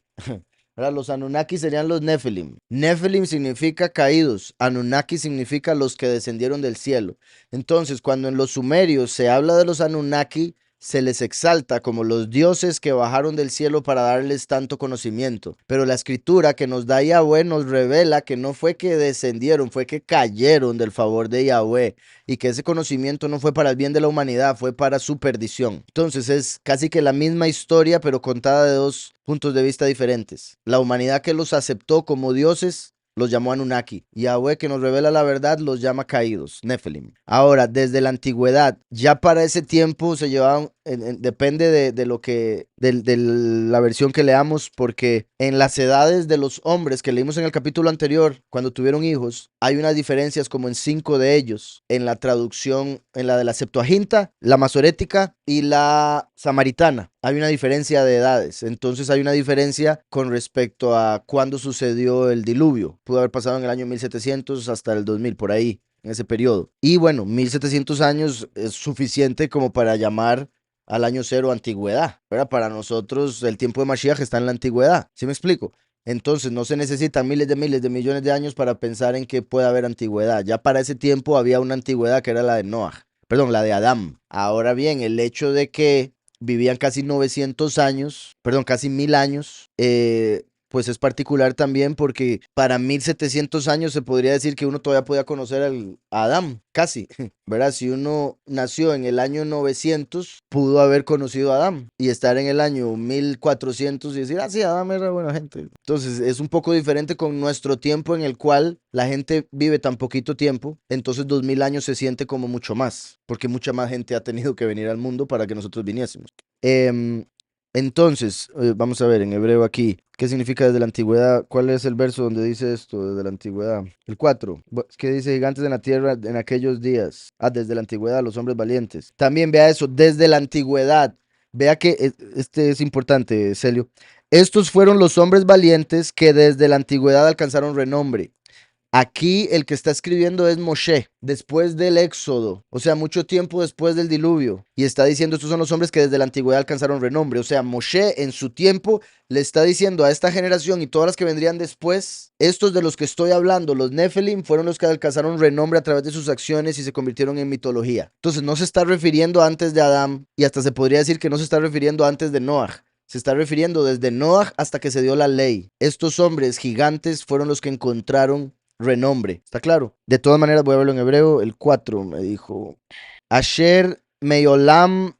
Ahora, los Anunnaki serían los Nephilim. Nephilim significa caídos. Anunnaki significa los que descendieron del cielo. Entonces, cuando en los sumerios se habla de los Anunnaki, se les exalta como los dioses que bajaron del cielo para darles tanto conocimiento. Pero la escritura que nos da Yahweh nos revela que no fue que descendieron, fue que cayeron del favor de Yahweh y que ese conocimiento no fue para el bien de la humanidad, fue para su perdición. Entonces es casi que la misma historia, pero contada de dos puntos de vista diferentes. La humanidad que los aceptó como dioses los llamó Anunnaki. Yahweh, que nos revela la verdad, los llama caídos, Nephilim. Ahora, desde la antigüedad, ya para ese tiempo se llevaban, depende de lo que, de la versión que leamos, porque en las edades de los hombres que leímos en el capítulo anterior, cuando tuvieron hijos, hay unas diferencias como en 5 de ellos, en la traducción, en la de la Septuaginta, la Masorética y la Samaritana. Hay una diferencia de edades, entonces hay una diferencia con respecto a cuándo sucedió el diluvio. Pudo haber pasado en el año 1700 hasta el 2000, por ahí, en ese periodo. Y bueno, 1700 años es suficiente como para llamar al año cero antigüedad, ¿verdad? Para nosotros el tiempo de Mashiach está en la antigüedad, ¿sí me explico? Entonces no se necesitan miles de millones de años para pensar en que pueda haber antigüedad. Ya para ese tiempo había una antigüedad que era la de Noah, perdón, la de Adán. Ahora bien, el hecho de que vivían casi 900 años, perdón, casi 1000 años, pues es particular también porque para 1700 años se podría decir que uno todavía podía conocer a Adán, casi, ¿verdad? Si uno nació en el año 900, pudo haber conocido a Adán y estar en el año 1400 y decir, ah, sí, Adán era buena gente. Entonces es un poco diferente con nuestro tiempo en el cual la gente vive tan poquito tiempo, entonces 2000 años se siente como mucho más, porque mucha más gente ha tenido que venir al mundo para que nosotros viniésemos. Entonces, vamos a ver en hebreo aquí, ¿qué significa desde la antigüedad? ¿Cuál es el verso donde dice esto, desde la antigüedad? El 4, ¿qué dice? Gigantes en la tierra en aquellos días. Ah, desde la antigüedad, los hombres valientes. También vea eso, desde la antigüedad. Vea que este es importante, Celio. Estos fueron los hombres valientes que desde la antigüedad alcanzaron renombre. Aquí el que está escribiendo es Moshe, después del Éxodo, o sea, mucho tiempo después del diluvio. Y está diciendo, estos son los hombres que desde la antigüedad alcanzaron renombre. O sea, Moshe en su tiempo le está diciendo a esta generación y todas las que vendrían después, estos de los que estoy hablando, los Nephilim, fueron los que alcanzaron renombre a través de sus acciones y se convirtieron en mitología. Entonces no se está refiriendo antes de Adán y hasta se podría decir que no se está refiriendo antes de Noah. Se está refiriendo desde Noah hasta que se dio la ley. Estos hombres gigantes fueron los que encontraron renombre. ¿Está claro? De todas maneras, voy a verlo en hebreo. El 4 me dijo: Asher Meyolam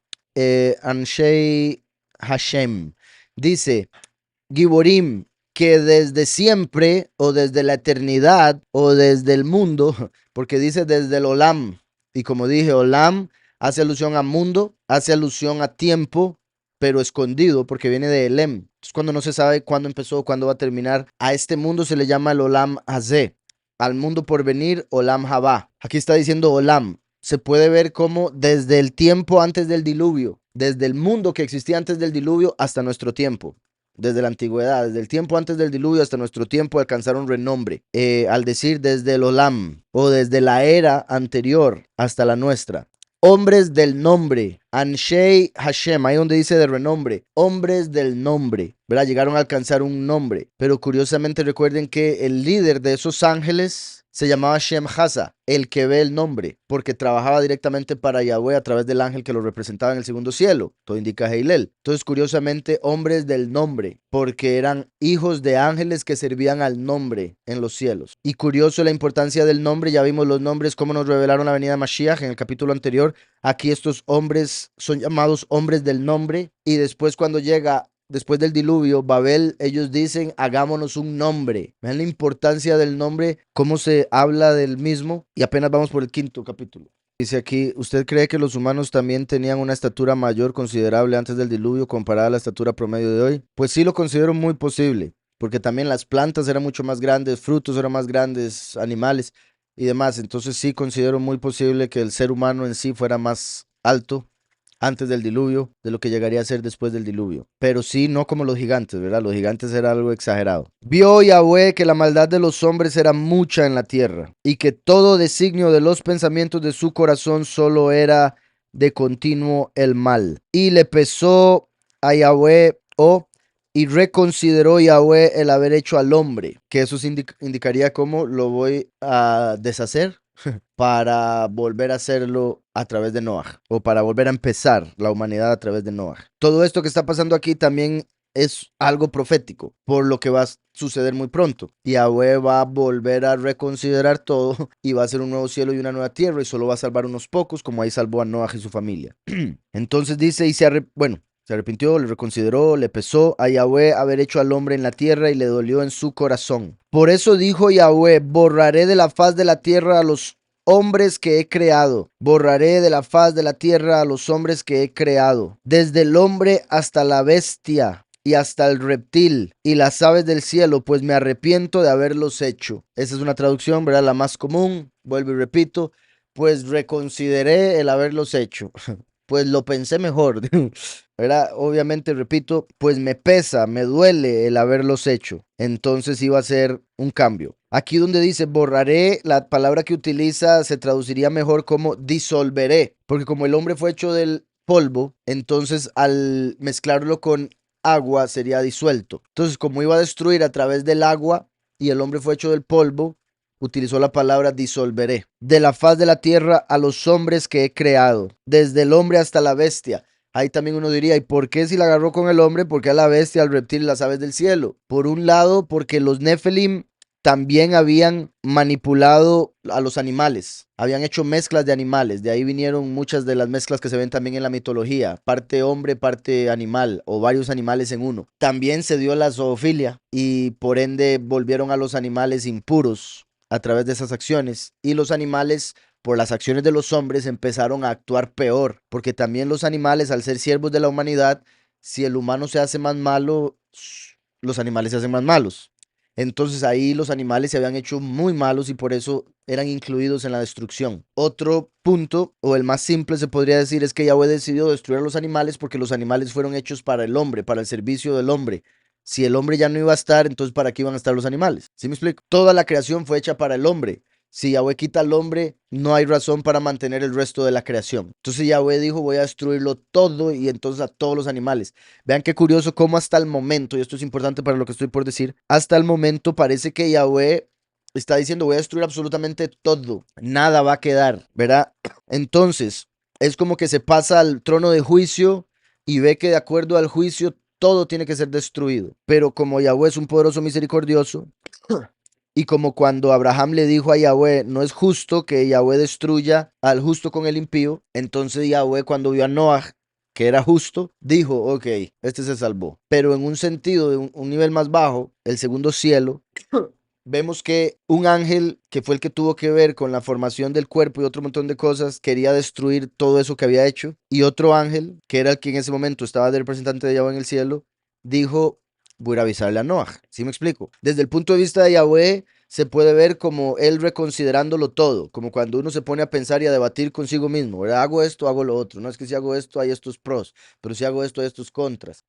Anshei Hashem. Dice: Giborim, que desde siempre, o desde la eternidad, o desde el mundo, porque dice desde el Olam. Y como dije, Olam hace alusión a mundo, hace alusión a tiempo, pero escondido, porque viene de Elem. Entonces, cuando no se sabe cuándo empezó, cuándo va a terminar, a este mundo se le llama el Olam Hazé. Al mundo por venir, Olam Jabá. Aquí está diciendo Olam. Se puede ver como desde el tiempo antes del diluvio, desde el mundo que existía antes del diluvio hasta nuestro tiempo, desde la antigüedad, desde el tiempo antes del diluvio hasta nuestro tiempo alcanzaron renombre. Al decir desde el Olam o desde la era anterior hasta la nuestra. Hombres del nombre, Anshei Hashem, ahí donde dice de renombre, hombres del nombre, ¿verdad? Llegaron a alcanzar un nombre, pero curiosamente recuerden que el líder de esos ángeles se llamaba Shem Haza, el que ve el nombre, porque trabajaba directamente para Yahweh a través del ángel que lo representaba en el segundo cielo. Todo indica a Heilel. Entonces, curiosamente, hombres del nombre, porque eran hijos de ángeles que servían al nombre en los cielos. Y curioso la importancia del nombre, ya vimos los nombres, cómo nos revelaron la venida de Mashiach en el capítulo anterior. Aquí estos hombres son llamados hombres del nombre, y después cuando llega después del diluvio, Babel, ellos dicen, hagámonos un nombre. Vean la importancia del nombre, cómo se habla del mismo, y apenas vamos por el 5.º capítulo. Dice aquí, ¿usted cree que los humanos también tenían una estatura mayor considerable antes del diluvio comparada a la estatura promedio de hoy? Pues sí, lo considero muy posible, porque también las plantas eran mucho más grandes, frutos eran más grandes, animales y demás. Entonces sí considero muy posible que el ser humano en sí fuera más alto antes del diluvio de lo que llegaría a ser después del diluvio. Pero sí, no como los gigantes, ¿verdad? Los gigantes era algo exagerado. Vio Yahweh que la maldad de los hombres era mucha en la tierra y que todo designio de los pensamientos de su corazón solo era de continuo el mal. Y le pesó a Yahweh, y reconsideró Yahweh el haber hecho al hombre, que eso indicaría cómo lo voy a deshacer para volver a hacerlo a través de Noah, o para volver a empezar la humanidad a través de Noah. Todo esto que está pasando aquí también es algo profético, por lo que va a suceder muy pronto. Yahweh va a volver a reconsiderar todo y va a hacer un nuevo cielo y una nueva tierra y solo va a salvar unos pocos, como ahí salvó a Noah y su familia. Entonces dice, y se arrepintió, le reconsideró, le pesó a Yahweh haber hecho al hombre en la tierra y le dolió en su corazón. Por eso dijo Yahweh, borraré de la faz de la tierra a los hombres que he creado. Borraré de la faz de la tierra a los hombres que he creado, desde el hombre hasta la bestia y hasta el reptil y las aves del cielo, pues me arrepiento de haberlos hecho. Esa es una traducción, ¿verdad? La más común. Vuelvo y repito, pues reconsideré el haberlos hecho. Pues lo pensé mejor, ¿verdad? Obviamente, repito, pues me pesa, me duele el haberlos hecho. Entonces iba a ser un cambio. Aquí donde dice borraré, la palabra que utiliza se traduciría mejor como disolveré, porque como el hombre fue hecho del polvo, entonces al mezclarlo con agua sería disuelto. Entonces, como iba a destruir a través del agua y el hombre fue hecho del polvo, utilizó la palabra disolveré. De la faz de la tierra a los hombres que he creado, desde el hombre hasta la bestia. Ahí también uno diría, ¿y por qué si la agarró con el hombre? ¿Por qué a la bestia, al reptil y las aves del cielo? Por un lado, porque los Nefelim también habían manipulado a los animales, habían hecho mezclas de animales, de ahí vinieron muchas de las mezclas que se ven también en la mitología, parte hombre, parte animal, o varios animales en uno. También se dio la zoofilia y por ende volvieron a los animales impuros a través de esas acciones, y los animales por las acciones de los hombres empezaron a actuar peor, porque también los animales al ser siervos de la humanidad, si el humano se hace más malo, los animales se hacen más malos. Entonces ahí los animales se habían hecho muy malos y por eso eran incluidos en la destrucción. Otro punto, o el más simple se podría decir, es que Yahweh decidió destruir a los animales porque los animales fueron hechos para el hombre, para el servicio del hombre. Si el hombre ya no iba a estar, entonces ¿para qué iban a estar los animales? ¿Sí me explico? Toda la creación fue hecha para el hombre. Si Yahweh quita al hombre, no hay razón para mantener el resto de la creación. Entonces Yahweh dijo, voy a destruirlo todo y entonces a todos los animales. Vean qué curioso cómo hasta el momento, y esto es importante para lo que estoy por decir, hasta el momento parece que Yahweh está diciendo, voy a destruir absolutamente todo. Nada va a quedar, ¿verdad? Entonces, es como que se pasa al trono de juicio y ve que de acuerdo al juicio todo tiene que ser destruido. Pero como Yahweh es un poderoso misericordioso, y como cuando Abraham le dijo a Yahweh, no es justo que Yahweh destruya al justo con el impío, entonces Yahweh cuando vio a Noah, que era justo, dijo, ok, este se salvó. Pero en un sentido, de un nivel más bajo, el segundo cielo, vemos que un ángel, que fue el que tuvo que ver con la formación del cuerpo y otro montón de cosas, quería destruir todo eso que había hecho. Y otro ángel, que era el que en ese momento estaba de representante de Yahweh en el cielo, dijo, voy a ir a avisarle a Noah. ¿Sí me explico? Desde el punto de vista de Yahweh, se puede ver como él reconsiderándolo todo, como cuando uno se pone a pensar y a debatir consigo mismo, ¿verdad? Hago esto, hago lo otro. No es que si hago esto hay estos pros, pero si hago esto hay estos contras.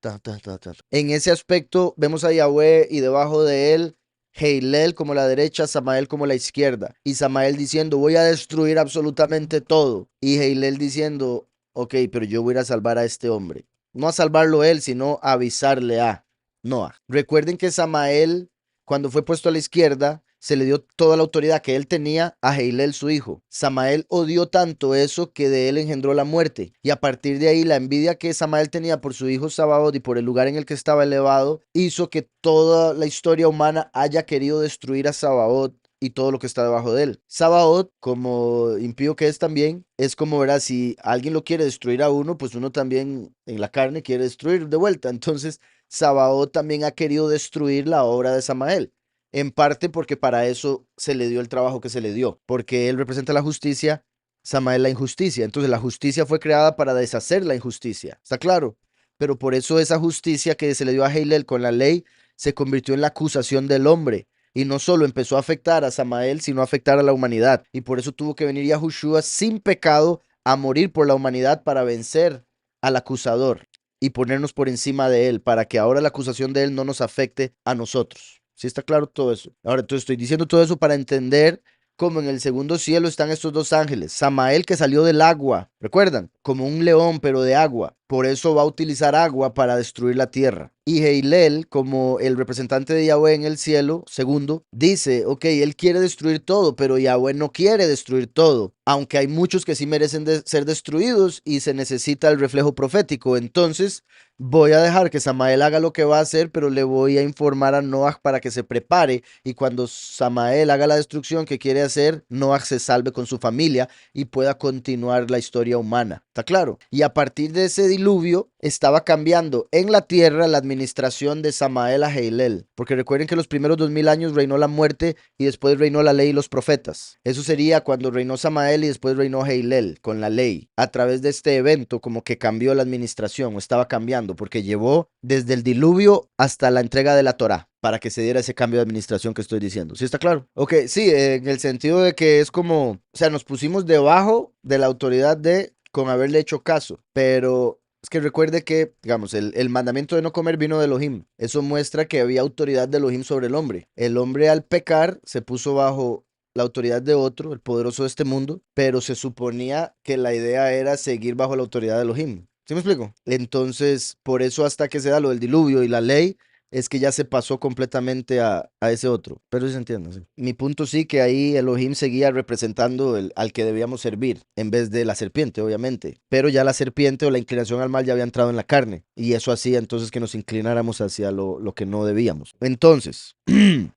En ese aspecto vemos a Yahweh y debajo de él Heilel como la derecha, Samael como la izquierda. Y Samael diciendo, voy a destruir absolutamente todo. Y Heilel diciendo, ok, pero yo voy a ir a salvar a este hombre. No a salvarlo él, sino a avisarle a Noah. Recuerden que Samael, cuando fue puesto a la izquierda, se le dio toda la autoridad que él tenía a Heilel, su hijo. Samael odió tanto eso que de él engendró la muerte. Y a partir de ahí, la envidia que Samael tenía por su hijo Sabaoth y por el lugar en el que estaba elevado, hizo que toda la historia humana haya querido destruir a Sabaoth y todo lo que está debajo de él. Sabaoth, como impío que es también, es como, verá, si alguien lo quiere destruir a uno, pues uno también en la carne quiere destruir de vuelta. Entonces, Sabaoth también ha querido destruir la obra de Samael. En parte porque para eso se le dio el trabajo que se le dio, porque él representa la justicia, Samael la injusticia. Entonces la justicia fue creada para deshacer la injusticia, ¿está claro? Pero por eso esa justicia que se le dio a Heilel con la ley se convirtió en la acusación del hombre. Y no solo empezó a afectar a Samael, sino a afectar a la humanidad. Y por eso tuvo que venir Yahushua sin pecado a morir por la humanidad para vencer al acusador y ponernos por encima de él, para que ahora la acusación de él no nos afecte a nosotros. ¿Sí está claro todo eso? Ahora, entonces estoy diciendo todo eso para entender como en el segundo cielo están estos dos ángeles. Samael, que salió del agua, ¿recuerdan? Como un león, pero de agua. Por eso va a utilizar agua para destruir la tierra. Y Heilel, como el representante de Yahweh en el cielo, segundo, dice, ok, él quiere destruir todo, pero Yahweh no quiere destruir todo, aunque hay muchos que sí merecen ser destruidos y se necesita el reflejo profético. Entonces, voy a dejar que Samael haga lo que va a hacer, pero le voy a informar a Noah para que se prepare, y cuando Samael haga la destrucción que quiere hacer, Noah se salve con su familia y pueda continuar la historia humana. ¿Está claro? Y a partir de ese diluvio estaba cambiando en la tierra la administración de Samael a Heilel, porque recuerden que los primeros 2000 años reinó la muerte y después reinó la ley y los profetas. Eso sería cuando reinó Samael y después reinó Heilel con la ley. A través de este evento como que cambió la administración, o estaba cambiando, porque llevó desde el diluvio hasta la entrega de la Torá, para que se diera ese cambio de administración que estoy diciendo. ¿Sí está claro? Ok, sí, en el sentido de que es como, o sea, nos pusimos debajo de la autoridad de, con haberle hecho caso, pero es que recuerde que, digamos, el mandamiento de no comer vino de Elohim. Eso muestra que había autoridad de Elohim sobre el hombre. El hombre al pecar se puso bajo la autoridad de otro, el poderoso de este mundo, pero se suponía que la idea era seguir bajo la autoridad de Elohim. ¿Sí me explico? Entonces, por eso hasta que se da lo del diluvio y la ley, es que ya se pasó completamente a ese otro. Pero sí se entiende, sí. Mi punto sí que ahí Elohim seguía representando al que debíamos servir, en vez de la serpiente, obviamente. Pero ya la serpiente o la inclinación al mal ya había entrado en la carne. Y eso hacía entonces que nos inclináramos hacia lo que no debíamos. Entonces,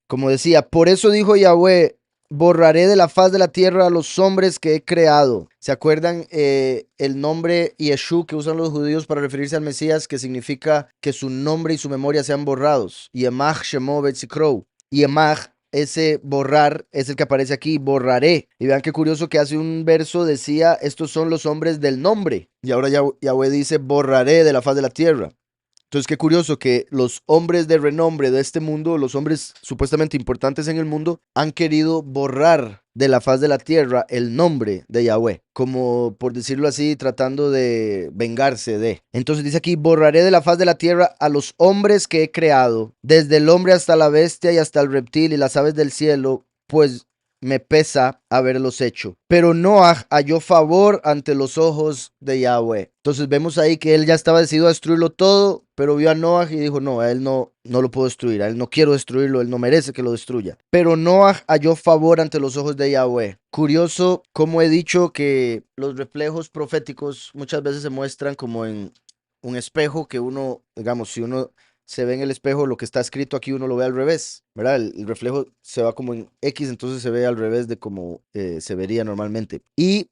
como decía, por eso dijo Yahweh, borraré de la faz de la tierra a los hombres que he creado. ¿Se acuerdan el nombre Yeshú que usan los judíos para referirse al Mesías, que significa que su nombre y su memoria sean borrados? Yemach Shemo Betzikro. Yemach, ese borrar, es el que aparece aquí, borraré. Y vean qué curioso que hace un verso decía, estos son los hombres del nombre. Y ahora Yahweh dice, borraré de la faz de la tierra. Entonces, qué curioso que los hombres de renombre de este mundo, los hombres supuestamente importantes en el mundo, han querido borrar de la faz de la tierra el nombre de Yahweh, como por decirlo así, tratando de vengarse de. Entonces dice aquí, borraré de la faz de la tierra a los hombres que he creado, desde el hombre hasta la bestia y hasta el reptil y las aves del cielo, pues me pesa haberlos hecho. Pero Noah halló favor ante los ojos de Yahweh. Entonces vemos ahí que él ya estaba decidido a destruirlo todo, pero vio a Noah y dijo, no, a él no lo puedo destruir, a él no quiero destruirlo, él no merece que lo destruya. Pero Noah halló favor ante los ojos de Yahweh. Curioso, como he dicho, que los reflejos proféticos muchas veces se muestran como en un espejo que uno, digamos, si uno se ve en el espejo, lo que está escrito aquí uno lo ve al revés, ¿verdad? El reflejo se va como en X, entonces se ve al revés de como se vería normalmente. Y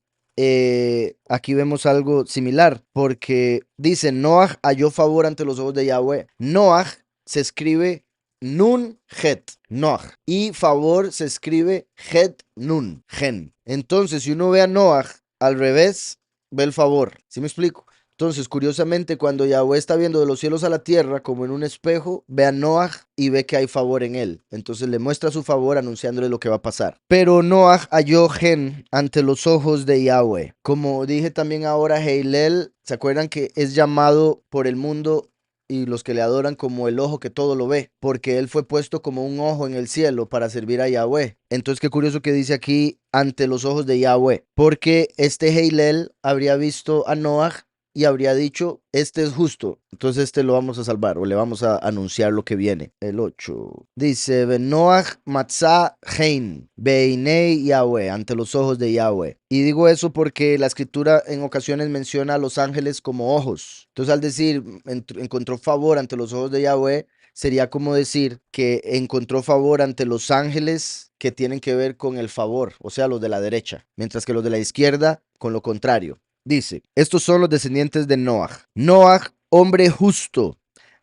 aquí vemos algo similar, porque dice, Noah halló favor ante los ojos de Yahweh. Noah se escribe Nun Het, Noah, y favor se escribe Het Nun, Gen. Entonces, si uno ve a Noah al revés, ve el favor. ¿Sí me explico? Entonces, curiosamente, cuando Yahweh está viendo de los cielos a la tierra como en un espejo, ve a Noah y ve que hay favor en él. Entonces le muestra su favor anunciándole lo que va a pasar. Pero Noah halló gen ante los ojos de Yahweh. Como dije también ahora, Heilel, ¿se acuerdan que es llamado por el mundo y los que le adoran como el ojo que todo lo ve? Porque él fue puesto como un ojo en el cielo para servir a Yahweh. Entonces, qué curioso que dice aquí ante los ojos de Yahweh. Porque este Heilel habría visto a Noah y habría dicho, este es justo, entonces este lo vamos a salvar o le vamos a anunciar lo que viene. El 8 dice, Benoach matzah hein, beinei Yahweh, ante los ojos de Yahweh. Y digo eso porque la escritura en ocasiones menciona a los ángeles como ojos. Entonces al decir, encontró favor ante los ojos de Yahweh, sería como decir que encontró favor ante los ángeles que tienen que ver con el favor, o sea, los de la derecha, mientras que los de la izquierda con lo contrario. Dice, estos son los descendientes de Noah. Noah, hombre justo,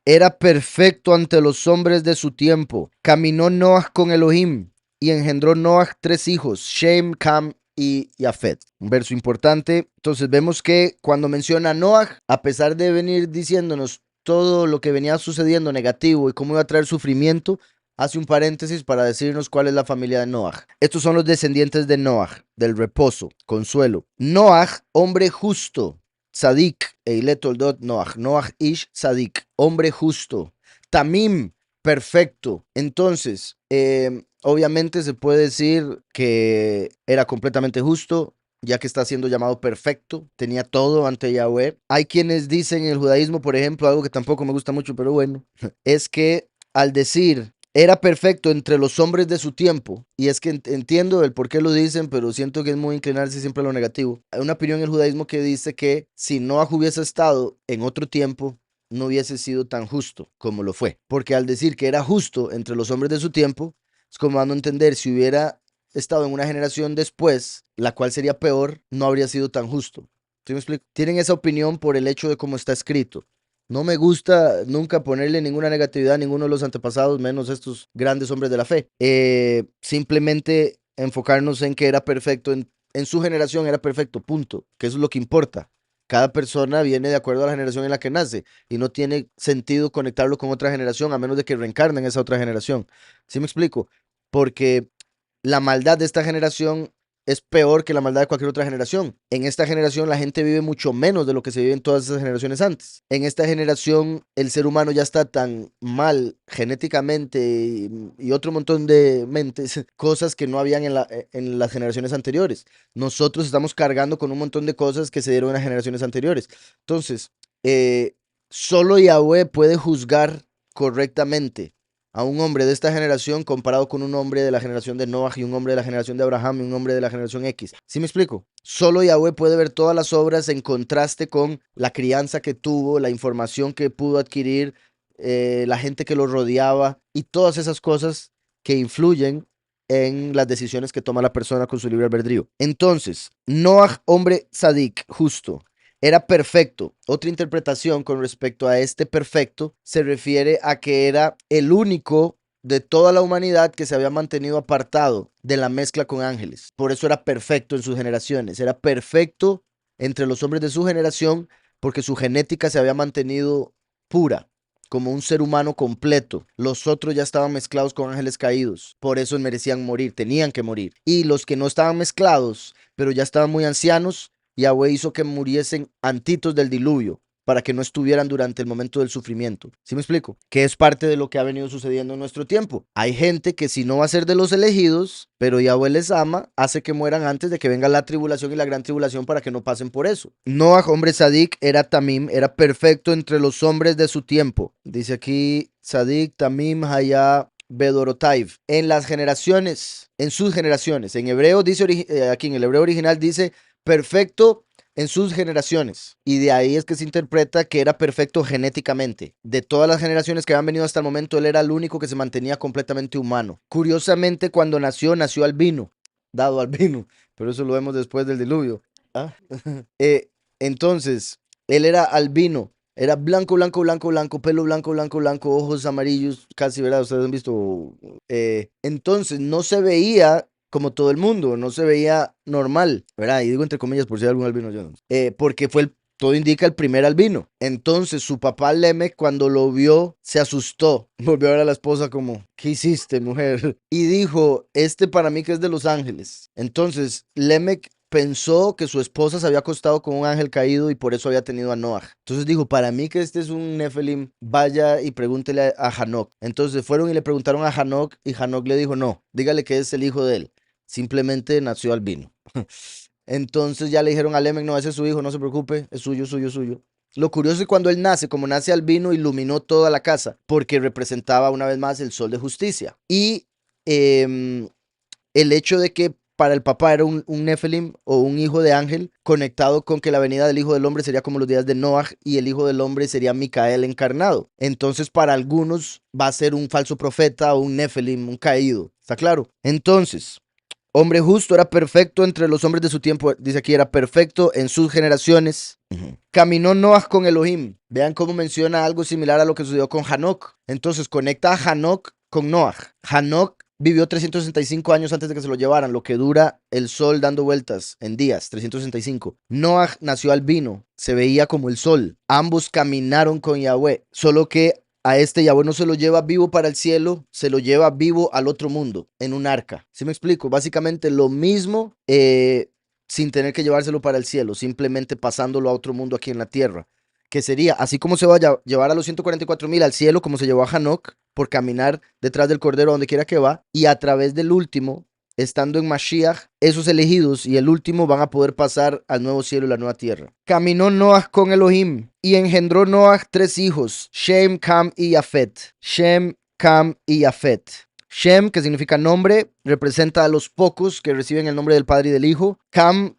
era perfecto ante los hombres de su tiempo. Caminó Noah con Elohim y engendró Noah 3 hijos, Shem, Cam y Jafet. Un verso importante. Entonces vemos que cuando menciona a Noah, a pesar de venir diciéndonos todo lo que venía sucediendo negativo y cómo iba a traer sufrimiento, hace un paréntesis para decirnos cuál es la familia de Noah. Estos son los descendientes de Noah, del reposo, consuelo. Noah, hombre justo, Sadik, Eile Toldot Noah, Noah Ish Sadik, hombre justo. Tamim, perfecto. Entonces, Obviamente se puede decir que era completamente justo, ya que está siendo llamado perfecto, tenía todo ante Yahweh. Hay quienes dicen en el judaísmo, por ejemplo, algo que tampoco me gusta mucho, pero bueno, es que al decir era perfecto entre los hombres de su tiempo, y es que entiendo el por qué lo dicen, pero siento que es muy inclinarse siempre a lo negativo. Hay una opinión en el judaísmo que dice que si Noah hubiese estado en otro tiempo, no hubiese sido tan justo como lo fue, porque al decir que era justo entre los hombres de su tiempo, es como dando a entender, si hubiera estado en una generación después, la cual sería peor, no habría sido tan justo. ¿Sí me explico? Tienen esa opinión por el hecho de cómo está escrito. No me gusta nunca ponerle ninguna negatividad a ninguno de los antepasados, menos estos grandes hombres de la fe. Simplemente enfocarnos en que era perfecto, en su generación era perfecto, punto. Que eso es lo que importa. Cada persona viene de acuerdo a la generación en la que nace y no tiene sentido conectarlo con otra generación a menos de que reencarne en esa otra generación. ¿Sí me explico? Porque la maldad de esta generación es peor que la maldad de cualquier otra generación. En esta generación la gente vive mucho menos de lo que se vive en todas esas generaciones antes. En esta generación el ser humano ya está tan mal genéticamente y otro montón de mentes, cosas que no habían en las generaciones anteriores. Nosotros estamos cargando con un montón de cosas que se dieron en las generaciones anteriores. Entonces, solo Yahweh puede juzgar correctamente a un hombre de esta generación comparado con un hombre de la generación de Noah y un hombre de la generación de Abraham y un hombre de la generación X. ¿Sí me explico? Solo Yahweh puede ver todas las obras en contraste con la crianza que tuvo, la información que pudo adquirir, la gente que lo rodeaba y todas esas cosas que influyen en las decisiones que toma la persona con su libre albedrío. Entonces, Noah, hombre sadik, justo, era perfecto. Otra interpretación con respecto a este perfecto se refiere a que era el único de toda la humanidad que se había mantenido apartado de la mezcla con ángeles. Por eso era perfecto en sus generaciones. Era perfecto entre los hombres de su generación porque su genética se había mantenido pura, como un ser humano completo. Los otros ya estaban mezclados con ángeles caídos. Por eso merecían morir, tenían que morir. Y los que no estaban mezclados, pero ya estaban muy ancianos, Yahweh hizo que muriesen antitos del diluvio para que no estuvieran durante el momento del sufrimiento. ¿Sí me explico? Que es parte de lo que ha venido sucediendo en nuestro tiempo. Hay gente que si no va a ser de los elegidos, pero Yahweh les ama, hace que mueran antes de que venga la tribulación y la gran tribulación para que no pasen por eso. Noah, hombre sadik, era tamim, era perfecto entre los hombres de su tiempo. Dice aquí sadik, tamim, hayá, Bedorotaiv, en las generaciones, en sus generaciones. En hebreo dice, aquí en el hebreo original dice perfecto en sus generaciones. Y de ahí es que se interpreta que era perfecto genéticamente. De todas las generaciones que habían venido hasta el momento, él era el único que se mantenía completamente humano. Curiosamente, cuando nació, nació albino, dado albino, pero eso lo vemos después del diluvio. ¿Ah? Entonces, él era albino. Era blanco, blanco, blanco, blanco, pelo blanco, blanco, blanco, ojos amarillos, casi, ¿verdad? Ustedes han visto. Entonces, no se veía como todo el mundo, no se veía normal, ¿verdad? Y digo entre comillas por si hay algún albino yo, no. Porque fue todo indica el primer albino. Entonces su papá Lemec cuando lo vio se asustó, volvió a ver a la esposa como, ¿qué hiciste, mujer? Y dijo, este para mí que es de los ángeles. Entonces Lemec pensó que su esposa se había acostado con un ángel caído y por eso había tenido a Noah. Entonces dijo, para mí que este es un Nephilim, vaya y pregúntele a Hanok. Entonces fueron y le preguntaron a Hanok y Hanok le dijo, no, dígale que es el hijo de él. Simplemente nació albino. Entonces ya le dijeron a Lemec, no, ese es su hijo, no se preocupe, es suyo, suyo, suyo. Lo curioso es que cuando él nace, como nace albino, iluminó toda la casa, porque representaba una vez más el sol de justicia. Y el hecho de que para el papá era un Nephilim o un hijo de ángel, conectado con que la venida del Hijo del Hombre sería como los días de Noah y el Hijo del Hombre sería Micael encarnado. Entonces para algunos va a ser un falso profeta o un Nephilim, un caído. ¿Está claro? Entonces, hombre justo, era perfecto entre los hombres de su tiempo. Dice aquí, era perfecto en sus generaciones. Caminó Noah con Elohim. Vean cómo menciona algo similar a lo que sucedió con Hanok. Entonces conecta a Hanok con Noah. Hanok vivió 365 años antes de que se lo llevaran, lo que dura el sol dando vueltas en días, 365. Noah nació albino, se veía como el sol. Ambos caminaron con Yahweh, solo que a este Yahweh no se lo lleva vivo para el cielo, se lo lleva vivo al otro mundo, en un arca. ¿Sí me explico? Básicamente lo mismo, sin tener que llevárselo para el cielo, simplemente pasándolo a otro mundo aquí en la tierra. que sería, así como se va a llevar a los 144,000 al cielo, como se llevó a Hanok, por caminar detrás del Cordero a donde quiera que va, y a través del último, estando en Mashiach, esos elegidos y el último van a poder pasar al nuevo cielo y la nueva tierra. Caminó Noah con Elohim, y engendró Noah 3 hijos, Shem, Cam y Yafet. Shem, Cam y Yafet. Shem, que significa nombre, representa a los pocos que reciben el nombre del Padre y del Hijo. Cam,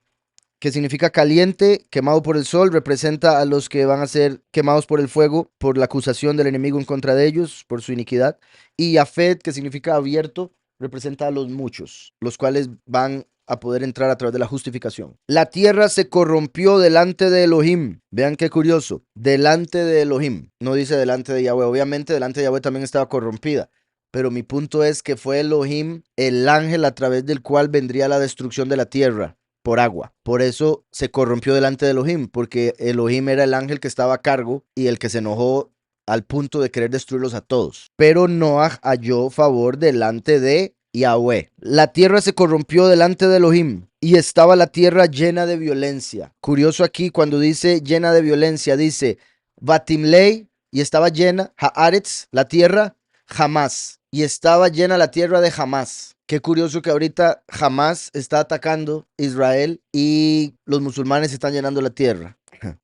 que significa caliente, quemado por el sol, representa a los que van a ser quemados por el fuego, por la acusación del enemigo en contra de ellos, por su iniquidad. Y Yafet, que significa abierto, representa a los muchos, los cuales van a poder entrar a través de la justificación. La tierra se corrompió delante de Elohim. Vean qué curioso, delante de Elohim. No dice delante de Yahweh. Obviamente delante de Yahweh también estaba corrompida. Pero mi punto es que fue Elohim el ángel a través del cual vendría la destrucción de la tierra por agua. Por eso se corrompió delante de Elohim, porque Elohim era el ángel que estaba a cargo y el que se enojó al punto de querer destruirlos a todos. Pero Noah halló favor delante de Yahweh. La tierra se corrompió delante de Elohim y estaba la tierra llena de violencia. Curioso aquí cuando dice llena de violencia, dice Batimlei y estaba llena, Haaretz, la tierra, jamás. Y estaba llena la tierra de Hamás. Qué curioso que ahorita Hamás está atacando Israel y los musulmanes están llenando la tierra.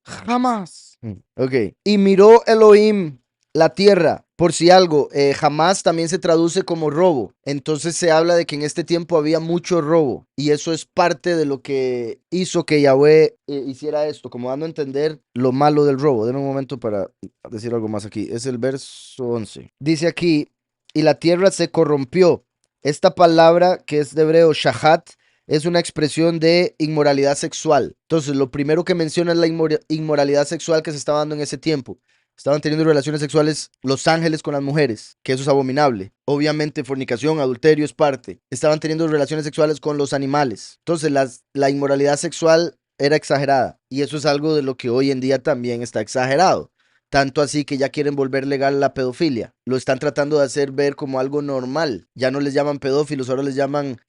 Jamás. Ok. Y miró Elohim la tierra. Por si algo, jamás también se traduce como robo. Entonces se habla de que en este tiempo había mucho robo. Y eso es parte de lo que hizo que Yahweh hiciera esto, como dando a entender lo malo del robo. Denme un momento para decir algo más aquí. Es el verso 11. Dice aquí, y la tierra se corrompió. Esta palabra que es de hebreo shahat es una expresión de inmoralidad sexual. Entonces, lo primero que menciona es la inmoralidad sexual que se estaba dando en ese tiempo. Estaban teniendo relaciones sexuales los ángeles con las mujeres, que eso es abominable. Obviamente, fornicación, adulterio es parte. Estaban teniendo relaciones sexuales con los animales. Entonces, la inmoralidad sexual era exagerada. Y eso es algo de lo que hoy en día también está exagerado. Tanto así que ya quieren volver legal la pedofilia. Lo están tratando de hacer ver como algo normal. Ya no les llaman pedófilos, ahora les llaman,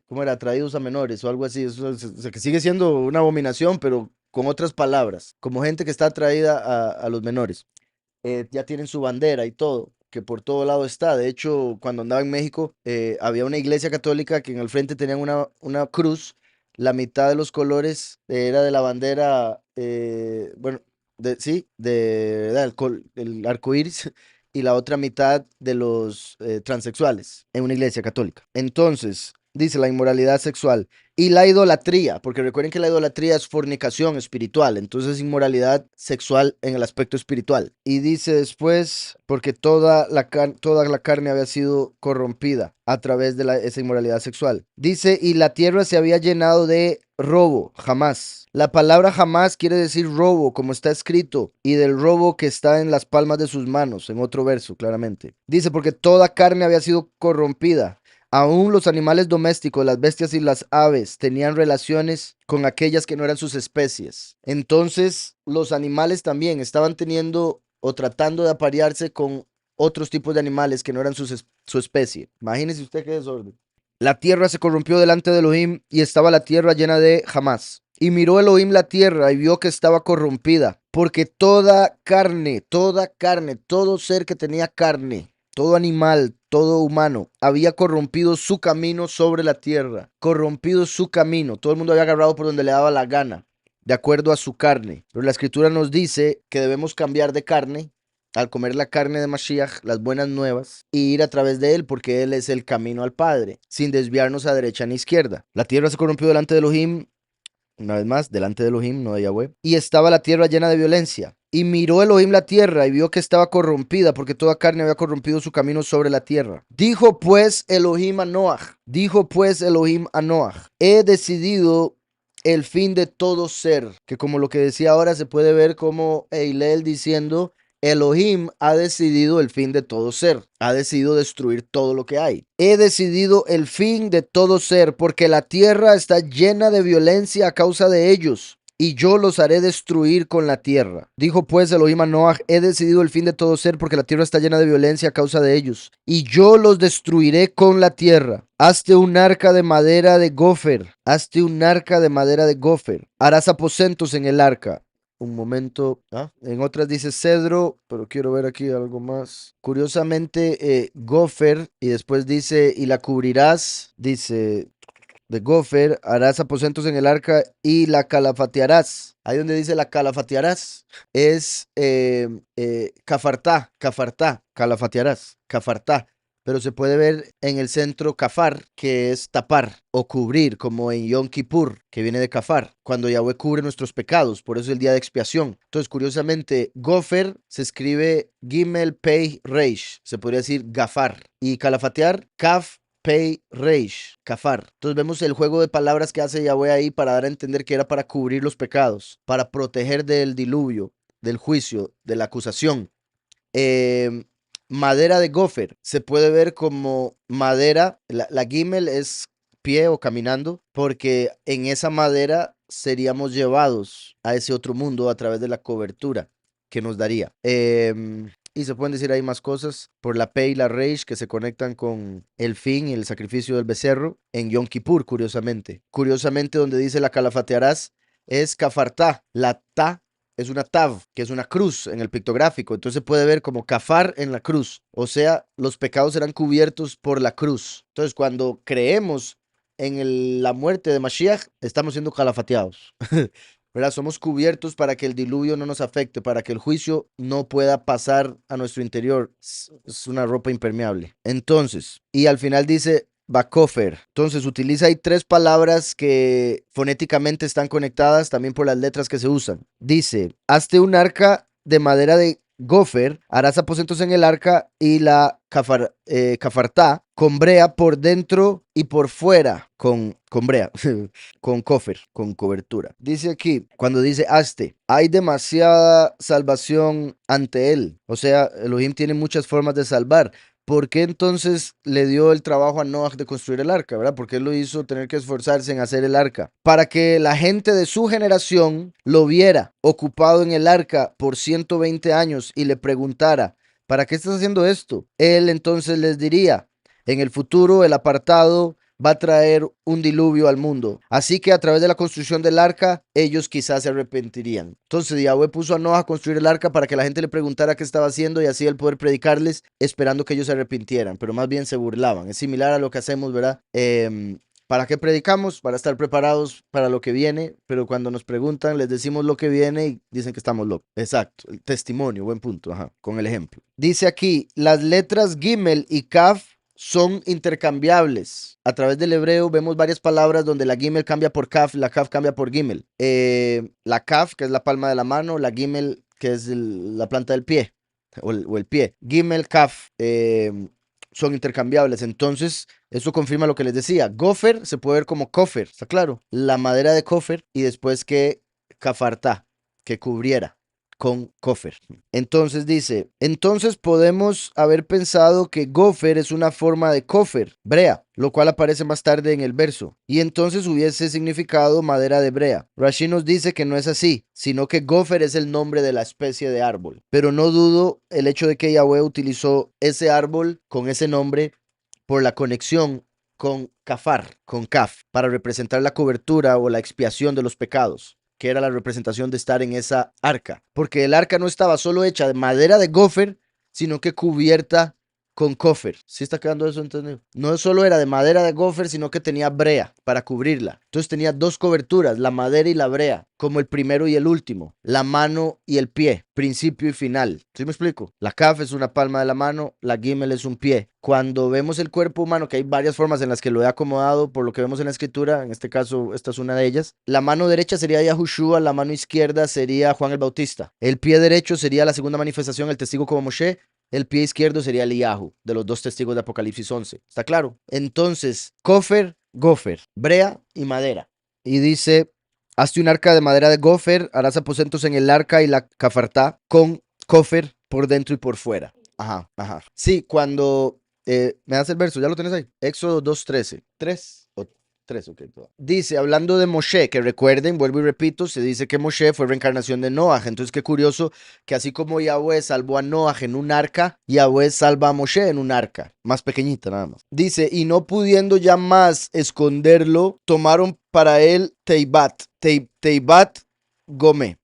¿cómo era? Atraídos a menores o algo así. Eso, o sea, que sigue siendo una abominación, pero con otras palabras. Como gente que está atraída a los menores. Ya tienen su bandera y todo, que por todo lado está. De hecho, cuando andaba en México, había una iglesia católica que en el frente tenían una cruz. La mitad de los colores era de la bandera, bueno, sí, ¿verdad? El arco iris, y la otra mitad de los transexuales en una iglesia católica. Entonces, dice la inmoralidad sexual y la idolatría, porque recuerden que la idolatría es fornicación espiritual, entonces inmoralidad sexual en el aspecto espiritual. Y dice después, porque toda la carne había sido corrompida a través de esa inmoralidad sexual. Dice, y la tierra se había llenado de robo, jamás. La palabra jamás quiere decir robo, como está escrito, y del robo que está en las palmas de sus manos, en otro verso, claramente. Dice, porque toda carne había sido corrompida. Aún los animales domésticos, las bestias y las aves, tenían relaciones con aquellas que no eran sus especies. Entonces, los animales también estaban teniendo o tratando de aparearse con otros tipos de animales que no eran su especie. Imagínese usted qué desorden. La tierra se corrompió delante de Elohim y estaba la tierra llena de jamás. Y miró Elohim la tierra y vio que estaba corrompida, porque toda carne, todo ser que tenía carne, todo animal, todo humano, había corrompido su camino sobre la tierra, corrompido su camino. Todo el mundo había agarrado por donde le daba la gana, de acuerdo a su carne. Pero la escritura nos dice que debemos cambiar de carne al comer la carne de Mashiach, las buenas nuevas, y ir a través de él, porque él es el camino al Padre, sin desviarnos a derecha ni izquierda. La tierra se corrompió delante de Elohim, una vez más, delante de Elohim, no de Yahweh, y estaba la tierra llena de violencia. Y miró Elohim la tierra y vio que estaba corrompida, porque toda carne había corrompido su camino sobre la tierra. Dijo pues Elohim a Noach, he decidido el fin de todo ser, que como lo que decía ahora se puede ver como Eilel diciendo, Elohim ha decidido el fin de todo ser, ha decidido destruir todo lo que hay. He decidido el fin de todo ser, porque la tierra está llena de violencia a causa de ellos, y yo los haré destruir con la tierra. Dijo pues Elohim a Noach, he decidido el fin de todo ser, porque la tierra está llena de violencia a causa de ellos, y yo los destruiré con la tierra. Hazte un arca de madera de gofer, harás aposentos en el arca. un momento. En otras dice cedro, pero quiero ver aquí algo más. Curiosamente, gofer, y después dice, y la cubrirás, dice, de gofer, harás aposentos en el arca y la calafatearás. Ahí donde dice la calafatearás es cafartá, cafartá, calafatearás, cafartá. Pero se puede ver en el centro kafar, que es tapar o cubrir, como en Yom Kippur, que viene de kafar, cuando Yahweh cubre nuestros pecados, por eso es el día de expiación. Entonces, curiosamente, gofer se escribe gimel pei reish, se podría decir gafar, y calafatear, kaf Pei Reish, Kafar. Entonces vemos el juego de palabras que hace Yahweh ahí para dar a entender que era para cubrir los pecados, para proteger del diluvio, del juicio, de la acusación. Em, Madera de gofer se puede ver como madera, la gimel es pie o caminando, porque en esa madera seríamos llevados a ese otro mundo a través de la cobertura que nos daría. Y se pueden decir ahí más cosas por la Pe y la Reish que se conectan con el fin y el sacrificio del becerro en Yom Kippur, curiosamente. Curiosamente, donde dice la calafatearás es kafartá, la ta es una tav, que es una cruz en el pictográfico. Entonces se puede ver como kafar en la cruz. O sea, los pecados serán cubiertos por la cruz. Entonces, cuando creemos en la muerte de Mashiach, estamos siendo calafateados. ¿Verdad? Somos cubiertos para que el diluvio no nos afecte, para que el juicio no pueda pasar a nuestro interior. Es una ropa impermeable. Entonces, y al final dice Bakofer. Entonces utiliza ahí tres palabras que fonéticamente están conectadas también por las letras que se usan. Dice, hazte un arca de madera de gofer, harás aposentos en el arca y la cafartá con brea por dentro y por fuera con brea, con cofer, con cobertura. Dice aquí, cuando dice hazte, hay demasiada salvación ante él. O sea, Elohim tiene muchas formas de salvar. ¿Por qué entonces le dio el trabajo a Noah de construir el arca, verdad? ¿Por qué lo hizo tener que esforzarse en hacer el arca? Para que la gente de su generación lo viera ocupado en el arca por 120 años y le preguntara, ¿para qué estás haciendo esto? Él entonces les diría, en el futuro el apartado va a traer un diluvio al mundo. Así que a través de la construcción del arca, ellos quizás se arrepentirían. Entonces Yahweh puso a Noah a construir el arca para que la gente le preguntara qué estaba haciendo y así él poder predicarles esperando que ellos se arrepintieran, pero más bien se burlaban. Es similar a lo que hacemos, ¿verdad? ¿Para qué predicamos? Para estar preparados para lo que viene, pero cuando nos preguntan, les decimos lo que viene y dicen que estamos locos. Exacto, el testimonio, buen punto, ajá, con el ejemplo. Dice aquí, las letras Gimel y Kaf son intercambiables. A través del hebreo vemos varias palabras donde la Gimel cambia por Kaf, la Kaf cambia por Gimel. La Kaf, que es la palma de la mano, la Gimel, que es la planta del pie, o el pie. Gimel, Kaf, son intercambiables. Entonces, eso confirma lo que les decía. Gofer se puede ver como kofer, ¿está claro? La madera de kofer y después que kafartá, que cubriera con Gofer. Entonces dice, entonces podemos haber pensado que Gofer es una forma de Kofer, brea, lo cual aparece más tarde en el verso, y entonces hubiese significado madera de brea. Rashi nos dice que no es así, sino que Gofer es el nombre de la especie de árbol. Pero no dudo el hecho de que Yahweh utilizó ese árbol con ese nombre por la conexión con Kafar, con Kaf, para representar la cobertura o la expiación de los pecados, que era la representación de estar en esa arca. Porque el arca no estaba solo hecha de madera de gofer, sino que cubierta con cofer. ¿Sí está quedando eso entendido? No solo era de madera de gofer, sino que tenía brea para cubrirla. Entonces tenía dos coberturas, la madera y la brea, como el primero y el último, la mano y el pie, principio y final. ¿Sí me explico? La kaf es una palma de la mano, la gimel es un pie. Cuando vemos el cuerpo humano, que hay varias formas en las que lo he acomodado por lo que vemos en la escritura, en este caso esta es una de ellas, la mano derecha sería Yahushua, la mano izquierda sería Juan el Bautista, el pie derecho sería la segunda manifestación, el testigo como Moshe, el pie izquierdo sería Eliyahu, de los dos testigos de Apocalipsis 11. ¿Está claro? Entonces, Kofer, Gofer, brea y madera. Y dice, hazte un arca de madera de gofer, harás aposentos en el arca y la cafartá con cofer por dentro y por fuera. Ajá, ajá. Sí, cuando me das el verso, ¿ya lo tenés ahí? Éxodo 2:13. ¿Tres? O 3, ok. Dice, hablando de Moshe, que recuerden, vuelvo y repito, se dice que Moshe fue reencarnación de Noah. Entonces, qué curioso que así como Yahweh salvó a Noah en un arca, Yahweh salva a Moshe en un arca, más pequeñita nada más. Dice, y no pudiendo ya más esconderlo, tomaron para él Teibat. Teibat Gomé.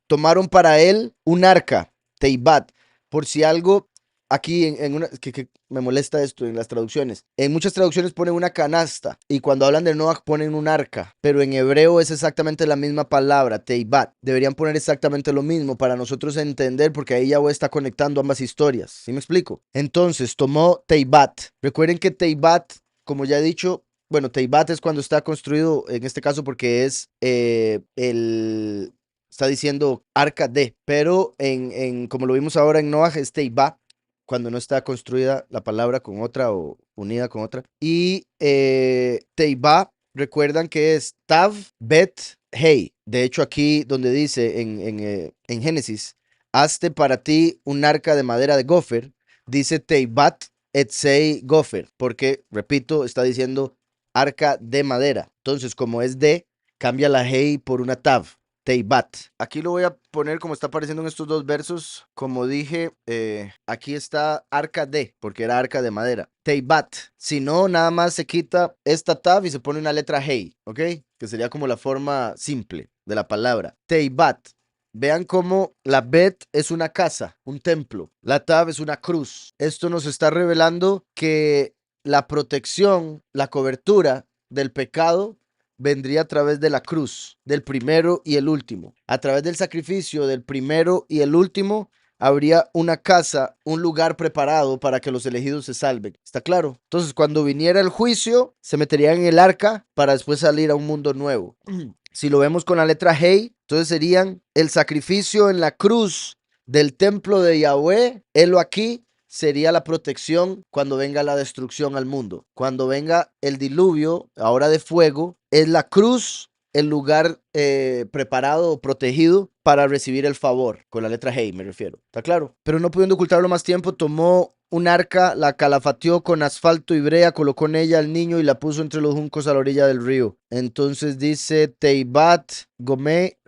Tomaron para él un arca, Teibat. Por si algo, aquí en una, que me molesta esto en las traducciones. En muchas traducciones ponen una canasta y cuando hablan de Noah ponen un arca, pero en hebreo es exactamente la misma palabra, Teibat. Deberían poner exactamente lo mismo para nosotros entender, porque ahí Yahweh está conectando ambas historias. ¿Sí me explico? Entonces, tomó Teibat. Recuerden que Teibat, como ya he dicho, bueno, Teibat es cuando está construido, en este caso porque es está diciendo arca de, pero como lo vimos ahora en Noah es Teibat, cuando no está construida la palabra con otra o unida con otra. Y Teibat, recuerdan que es Tav, Bet, Hey. De hecho, aquí donde dice en Génesis, hazte para ti un arca de madera de gofer, dice Teibat Etzei gofer, porque, repito, está diciendo arca de madera. Entonces, como es de, cambia la hey por una tav, Teibat. Aquí lo voy a poner como está apareciendo en estos dos versos. Como dije, aquí está arca de, porque era arca de madera. Teibat. Si no, nada más se quita esta tav y se pone una letra hey, ¿ok? Que sería como la forma simple de la palabra. Teibat. Vean cómo la Bet es una casa, un templo. La Tav es una cruz. Esto nos está revelando que la protección, la cobertura del pecado vendría a través de la cruz, del primero y el último. A través del sacrificio del primero y el último, habría una casa, un lugar preparado para que los elegidos se salven. ¿Está claro? Entonces, cuando viniera el juicio, se meterían en el arca para después salir a un mundo nuevo. Si lo vemos con la letra Hey, entonces serían el sacrificio en la cruz del templo de Yahweh, helo aquí, sería la protección cuando venga la destrucción al mundo. Cuando venga el diluvio, ahora de fuego, es la cruz el lugar preparado o protegido para recibir el favor. Con la letra Hey me refiero. ¿Está claro? Pero no pudiendo ocultarlo más tiempo, tomó un arca, la calafateó con asfalto y brea, colocó en ella al niño y la puso entre los juncos a la orilla del río. Entonces dice Teibat Gomé.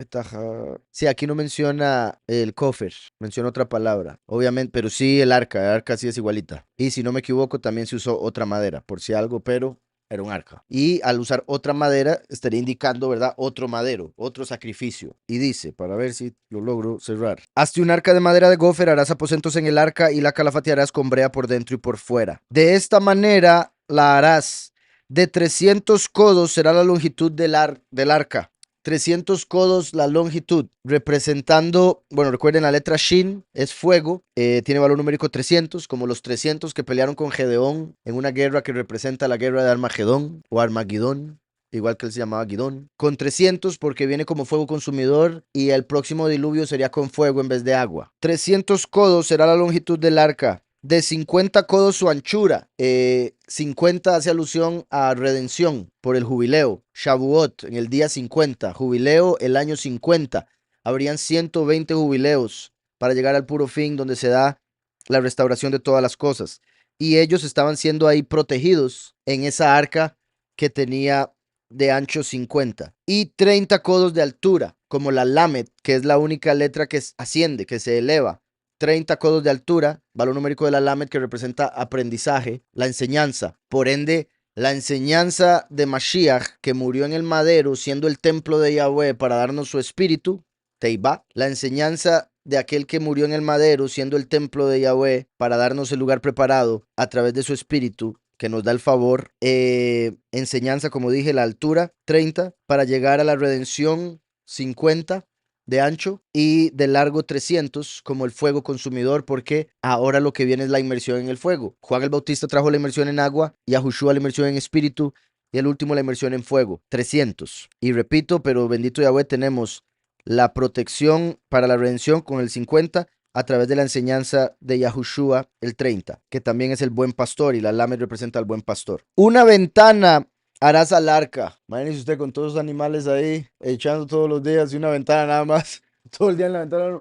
Sí, aquí no menciona el kofer, menciona otra palabra, obviamente, pero sí el arca sí es igualita. Y si no me equivoco, también se usó otra madera, por si algo, pero era un arca. Y al usar otra madera, estaría indicando, ¿verdad? Otro madero, otro sacrificio. Y dice, para ver si lo logro cerrar. Hazte un arca de madera de gofer, harás aposentos en el arca y la calafatearás con brea por dentro y por fuera. De esta manera la harás. De 300 codos será la longitud del arca. 300 codos la longitud, representando, bueno, recuerden la letra Shin, es fuego, tiene valor numérico 300, como los 300 que pelearon con Gedeón en una guerra que representa la guerra de Armagedón o Armagedón, igual que él se llamaba Gidón, con 300 porque viene como fuego consumidor y el próximo diluvio sería con fuego en vez de agua. 300 codos será la longitud del arca. De 50 codos su anchura. 50 hace alusión a redención por el jubileo. Shavuot en el día 50. Jubileo el año 50. Habrían 120 jubileos para llegar al puro fin donde se da la restauración de todas las cosas. Y ellos estaban siendo ahí protegidos en esa arca que tenía de ancho 50. Y 30 codos de altura, como la Lamed, que es la única letra que asciende, que se eleva. 30 codos de altura, valor numérico de la Lamed que representa aprendizaje, la enseñanza. Por ende, la enseñanza de Mashiach, que murió en el madero, siendo el templo de Yahweh para darnos su espíritu, Teiba. La enseñanza de aquel que murió en el madero, siendo el templo de Yahweh para darnos el lugar preparado a través de su espíritu, que nos da el favor. Enseñanza, como dije, la altura, 30, para llegar a la redención, 50 de ancho y de largo 300 como el fuego consumidor, porque ahora lo que viene es la inmersión en el fuego. Juan el Bautista trajo la inmersión en agua y Yahushua la inmersión en espíritu y el último la inmersión en fuego, 300. Y repito, pero bendito Yahweh, tenemos la protección para la redención con el 50 a través de la enseñanza de Yahushua el 30, que también es el buen pastor y la Lamed representa al buen pastor. Una ventana harás al arca. Imagínese usted con todos los animales ahí, echando todos los días y una ventana nada más. Todo el día en la ventana.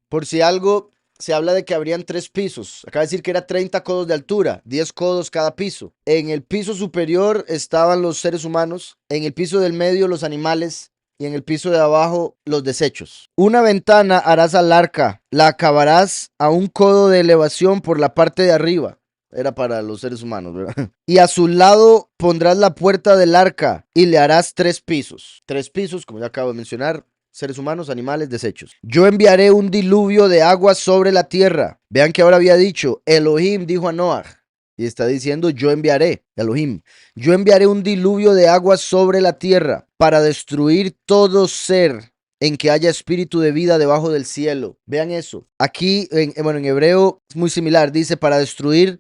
Por si algo, se habla de que habrían 3 pisos. Acaba de decir que era 30 codos de altura, 10 codos cada piso. En el piso superior estaban los seres humanos, en el piso del medio los animales y en el piso de abajo los desechos. Una ventana harás al arca, la acabarás a un codo de elevación por la parte de arriba. Era para los seres humanos, ¿verdad? Y a su lado pondrás la puerta del arca y le harás 3 pisos. 3 pisos, como ya acabo de mencionar, seres humanos, animales, desechos. Yo enviaré un diluvio de agua sobre la tierra. Vean que ahora había dicho, Elohim dijo a Noah. Y está diciendo, yo enviaré, Elohim. Yo enviaré un diluvio de agua sobre la tierra para destruir todo ser en que haya espíritu de vida debajo del cielo. Vean eso. Aquí, en hebreo es muy similar. Dice para destruir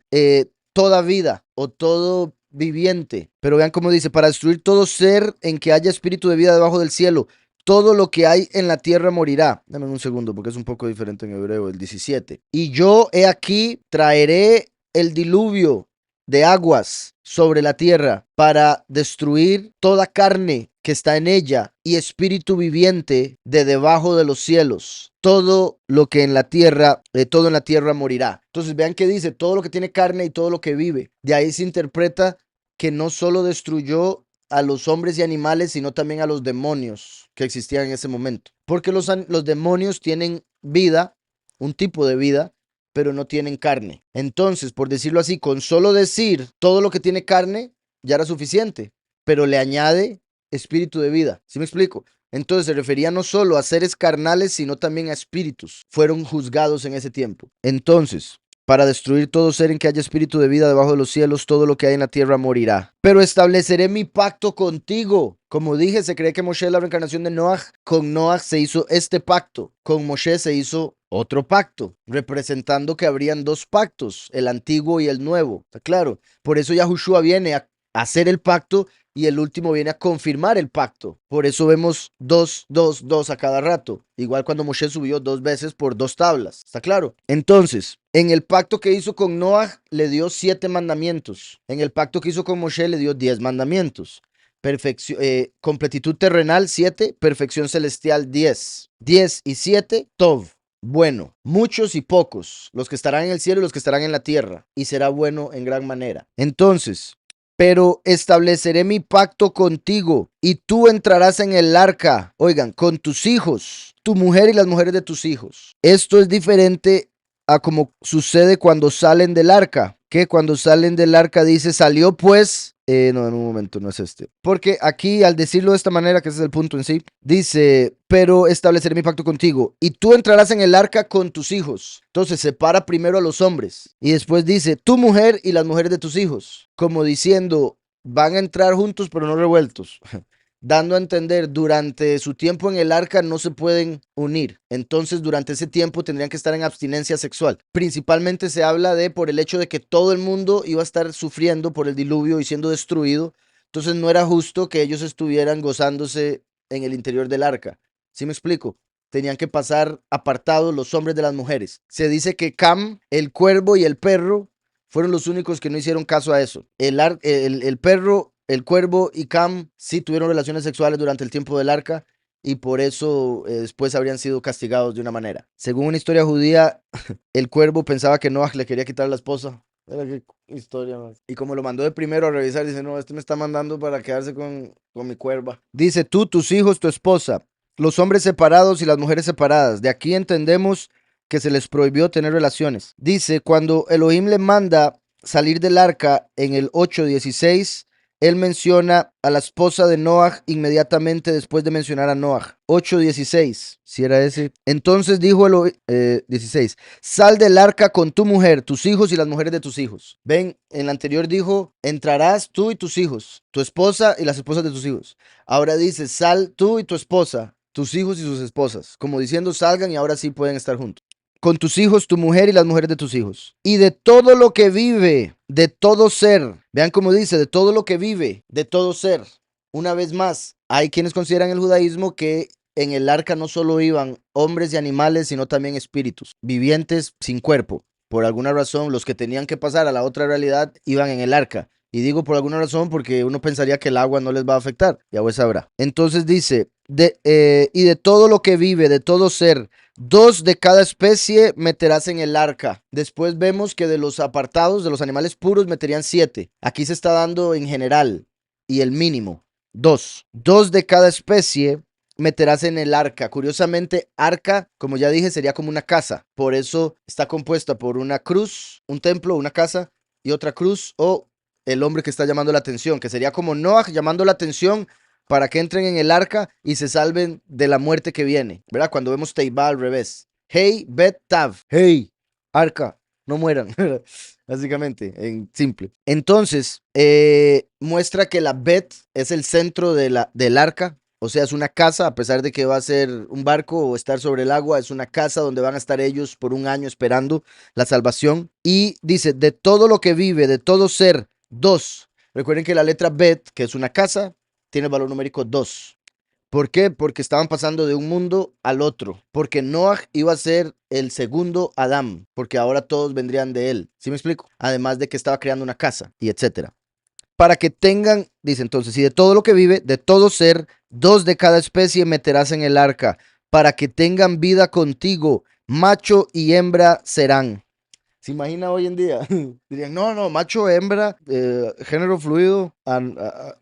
toda vida o todo viviente. Pero vean cómo dice, para destruir todo ser en que haya espíritu de vida debajo del cielo. Todo lo que hay en la tierra morirá. Dame un segundo porque es un poco diferente en hebreo, el 17. Y yo he aquí, traeré el diluvio de aguas sobre la tierra para destruir toda carne que está en ella y espíritu viviente de debajo de los cielos. Todo lo que en la tierra, todo en la tierra morirá. Entonces vean que dice, todo lo que tiene carne y todo lo que vive. De ahí se interpreta que no solo destruyó a los hombres y animales, sino también a los demonios que existían en ese momento. Porque los demonios tienen vida, un tipo de vida, pero no tienen carne. Entonces, por decirlo así, con solo decir todo lo que tiene carne, ya era suficiente, pero le añade espíritu de vida. ¿Sí me explico? Entonces se refería no solo a seres carnales, sino también a espíritus. Fueron juzgados en ese tiempo. Entonces, para destruir todo ser en que haya espíritu de vida debajo de los cielos, todo lo que hay en la tierra morirá. Pero estableceré mi pacto contigo. Como dije, se cree que Moshe es la reencarnación de Noah. Con Noah se hizo este pacto. Con Moshe se hizo otro pacto, representando que habrían dos pactos, el antiguo y el nuevo. ¿Está claro? Por eso Yahushua viene a hacer el pacto y el último viene a confirmar el pacto. Por eso vemos dos a cada rato. Igual cuando Moshe subió 2 veces por 2 tablas. ¿Está claro? Entonces, en el pacto que hizo con Noah le dio 7 mandamientos. En el pacto que hizo con Moshe le dio 10 mandamientos. Completitud terrenal 7, perfección celestial 10. 10 y 7, Tov. Bueno, muchos y pocos, los que estarán en el cielo y los que estarán en la tierra, y será bueno en gran manera. Entonces, pero estableceré mi pacto contigo y tú entrarás en el arca, oigan, con tus hijos, tu mujer y las mujeres de tus hijos. Esto es diferente a como sucede cuando salen del arca, que cuando salen del arca dice, salió pues... no, en un momento, no es este. Porque aquí, al decirlo de esta manera, que ese es el punto en sí, dice, pero estableceré mi pacto contigo y tú entrarás en el arca con tus hijos. Entonces separa primero a los hombres y después dice, tu mujer y las mujeres de tus hijos. Como diciendo, van a entrar juntos pero no revueltos. Dando a entender, durante su tiempo en el arca no se pueden unir. Entonces, durante ese tiempo tendrían que estar en abstinencia sexual. Principalmente se habla de por el hecho de que todo el mundo iba a estar sufriendo por el diluvio y siendo destruido. Entonces, no era justo que ellos estuvieran gozándose en el interior del arca. ¿Sí me explico? Tenían que pasar apartados los hombres de las mujeres. Se dice que Cam, el cuervo y el perro fueron los únicos que no hicieron caso a eso. El perro, el cuervo y Cam sí tuvieron relaciones sexuales durante el tiempo del arca y por eso después habrían sido castigados de una manera. Según una historia judía, el cuervo pensaba que Noah le quería quitar la esposa. Mira qué historia más. Y como lo mandó de primero a revisar, dice, no, este me está mandando para quedarse con mi cuerva. Dice, tú, tus hijos, tu esposa, los hombres separados y las mujeres separadas. De aquí entendemos que se les prohibió tener relaciones. Dice, cuando Elohim le manda salir del arca en el 8:16, él menciona a la esposa de Noah inmediatamente después de mencionar a Noah. 8:16, si era ese. Entonces dijo Elohim, 16, sal del arca con tu mujer, tus hijos y las mujeres de tus hijos. Ven, en la anterior dijo, entrarás tú y tus hijos, tu esposa y las esposas de tus hijos. Ahora dice, sal tú y tu esposa, tus hijos y sus esposas, como diciendo salgan y ahora sí pueden estar juntos. Con tus hijos, tu mujer y las mujeres de tus hijos. Y de todo lo que vive, de todo ser. Vean cómo dice, de todo lo que vive, de todo ser. Una vez más, hay quienes consideran el judaísmo que en el arca no solo iban hombres y animales, sino también espíritus, vivientes sin cuerpo. Por alguna razón, los que tenían que pasar a la otra realidad iban en el arca. Y digo por alguna razón porque uno pensaría que el agua no les va a afectar. Yahweh sabrá. Entonces dice, y de todo lo que vive, de todo ser, 2 de cada especie meterás en el arca. Después vemos que de los apartados, de los animales puros, meterían 7. Aquí se está dando en general y el mínimo. 2. 2 de cada especie meterás en el arca. Curiosamente, arca, como ya dije, sería como una casa. Por eso está compuesta por una cruz, un templo, una casa y otra cruz o el hombre que está llamando la atención, que sería como Noah llamando la atención para que entren en el arca y se salven de la muerte que viene, ¿verdad? Cuando vemos Teibá al revés. Hey, Bet, Tav. Hey, arca, no mueran, básicamente, en simple. Entonces, muestra que la Bet es el centro del arca, o sea, es una casa, a pesar de que va a ser un barco o estar sobre el agua, es una casa donde van a estar ellos por un año esperando la salvación. Y dice, de todo lo que vive, de todo ser, dos. Recuerden que la letra Bet, que es una casa, tiene el valor numérico 2. ¿Por qué? Porque estaban pasando de un mundo al otro. Porque Noah iba a ser el segundo Adán, porque ahora todos vendrían de él. ¿Sí me explico? Además de que estaba creando una casa y etcétera. Para que tengan, dice entonces, y de todo lo que vive, de todo ser, dos de cada especie meterás en el arca, para que tengan vida contigo, macho y hembra serán. ¿Se imagina hoy en día? Dirían, no, no, macho, hembra, género fluido,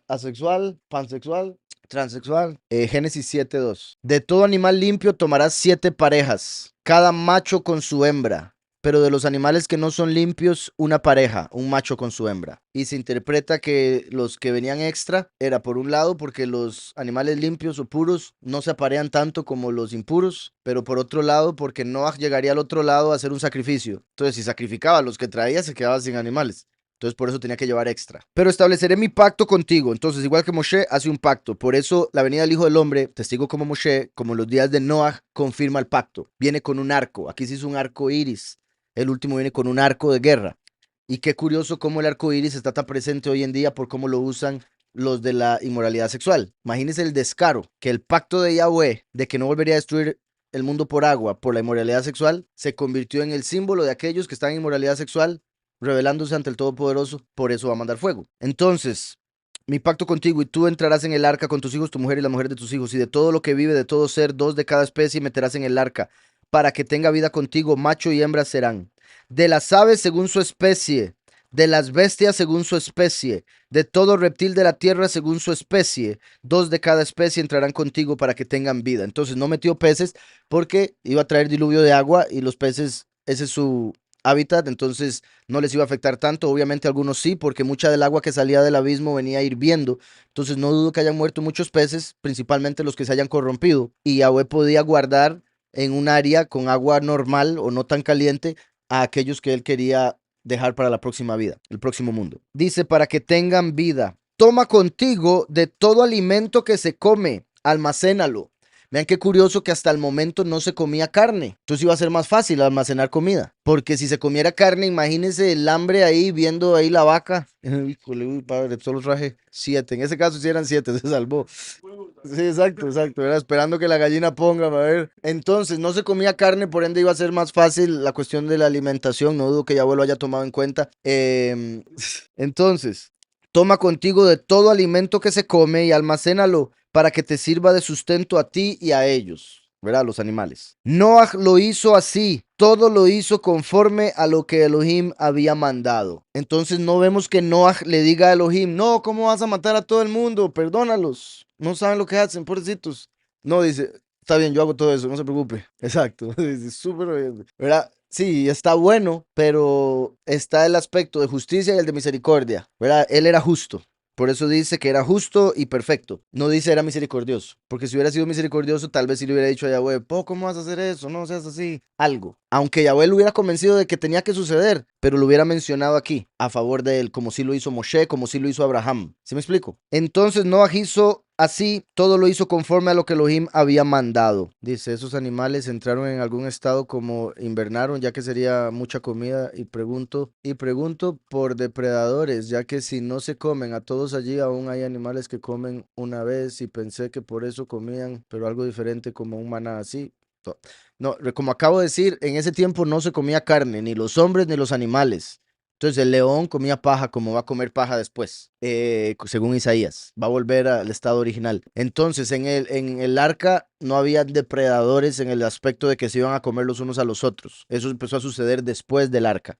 asexual, pansexual, transexual. Génesis 7:2. De todo animal limpio tomarás 7 parejas, cada macho con su hembra. Pero de los animales que no son limpios, una pareja, un macho con su hembra. Y se interpreta que los que venían extra era por un lado porque los animales limpios o puros no se aparean tanto como los impuros, pero por otro lado porque Noah llegaría al otro lado a hacer un sacrificio. Entonces si sacrificaba a los que traía se quedaba sin animales. Entonces por eso tenía que llevar extra. Pero estableceré mi pacto contigo. Entonces igual que Moshe hace un pacto. Por eso la venida del Hijo del Hombre, testigo como Moshe, como los días de Noah, confirma el pacto. Viene con un arco. Aquí se hizo un arco iris. El último viene con un arco de guerra. Y qué curioso cómo el arco iris está tan presente hoy en día por cómo lo usan los de la inmoralidad sexual. Imagínense el descaro, que el pacto de Yahweh de que no volvería a destruir el mundo por agua, por la inmoralidad sexual, se convirtió en el símbolo de aquellos que están en inmoralidad sexual, revelándose ante el Todopoderoso, por eso va a mandar fuego. Entonces, mi pacto contigo, y tú entrarás en el arca con tus hijos, tu mujer y la mujer de tus hijos, y de todo lo que vive, de todo ser, dos de cada especie meterás en el arca, para que tenga vida contigo, macho y hembra serán. De las aves según su especie, de las bestias según su especie, de todo reptil de la tierra según su especie, dos de cada especie entrarán contigo para que tengan vida. Entonces no metió peces porque iba a traer diluvio de agua y los peces, ese es su hábitat, entonces no les iba a afectar tanto. Obviamente algunos sí, porque mucha del agua que salía del abismo venía hirviendo. Entonces no dudo que hayan muerto muchos peces, principalmente los que se hayan corrompido. Y Yahweh podía guardar en un área con agua normal o no tan caliente a aquellos que él quería dejar para la próxima vida, el próximo mundo. Dice, para que tengan vida. Toma contigo de todo alimento que se come, almacénalo. Vean qué curioso que hasta el momento no se comía carne. Entonces iba a ser más fácil almacenar comida. Porque si se comiera carne, imagínense el hambre ahí, viendo ahí la vaca. Híjole, uy, padre, solo traje 7. En ese caso sí eran 7, se salvó. Sí, exacto, exacto. Era esperando que la gallina ponga, a ver. Entonces, no se comía carne, por ende iba a ser más fácil la cuestión de la alimentación. No dudo que ya lo haya tomado en cuenta. Entonces, toma contigo de todo alimento que se come y almacénalo para que te sirva de sustento a ti y a ellos, ¿verdad? Los animales. Noah lo hizo así, todo lo hizo conforme a lo que Elohim había mandado. Entonces no vemos que Noah le diga a Elohim, no, ¿cómo vas a matar a todo el mundo? Perdónalos, no saben lo que hacen, pobrecitos. No, dice, está bien, yo hago todo eso, no se preocupe. Exacto, dice, súper bien, ¿verdad? Sí, está bueno, pero está el aspecto de justicia y el de misericordia, ¿verdad? Él era justo. Por eso dice que era justo y perfecto. No dice era misericordioso. Porque si hubiera sido misericordioso, tal vez sí le hubiera dicho a Yahweh, ¿cómo vas a hacer eso? No seas así. Algo. Aunque Yahweh lo hubiera convencido de que tenía que suceder, pero lo hubiera mencionado aquí, a favor de él, como sí lo hizo Moshe, como sí lo hizo Abraham. ¿Sí me explico? Entonces Noah hizo así, todo lo hizo conforme a lo que Elohim había mandado. Dice, esos animales entraron en algún estado como invernaron, ya que sería mucha comida, y pregunto por depredadores, ya que si no se comen a todos allí, aún hay animales que comen una vez, y pensé que por eso comían, pero algo diferente como un maná así. No, como acabo de decir, en ese tiempo no se comía carne, ni los hombres ni los animales. Entonces el león comía paja como va a comer paja después, según Isaías, va a volver al estado original. Entonces en el arca no había depredadores en el aspecto de que se iban a comer los unos a los otros. Eso empezó a suceder después del arca.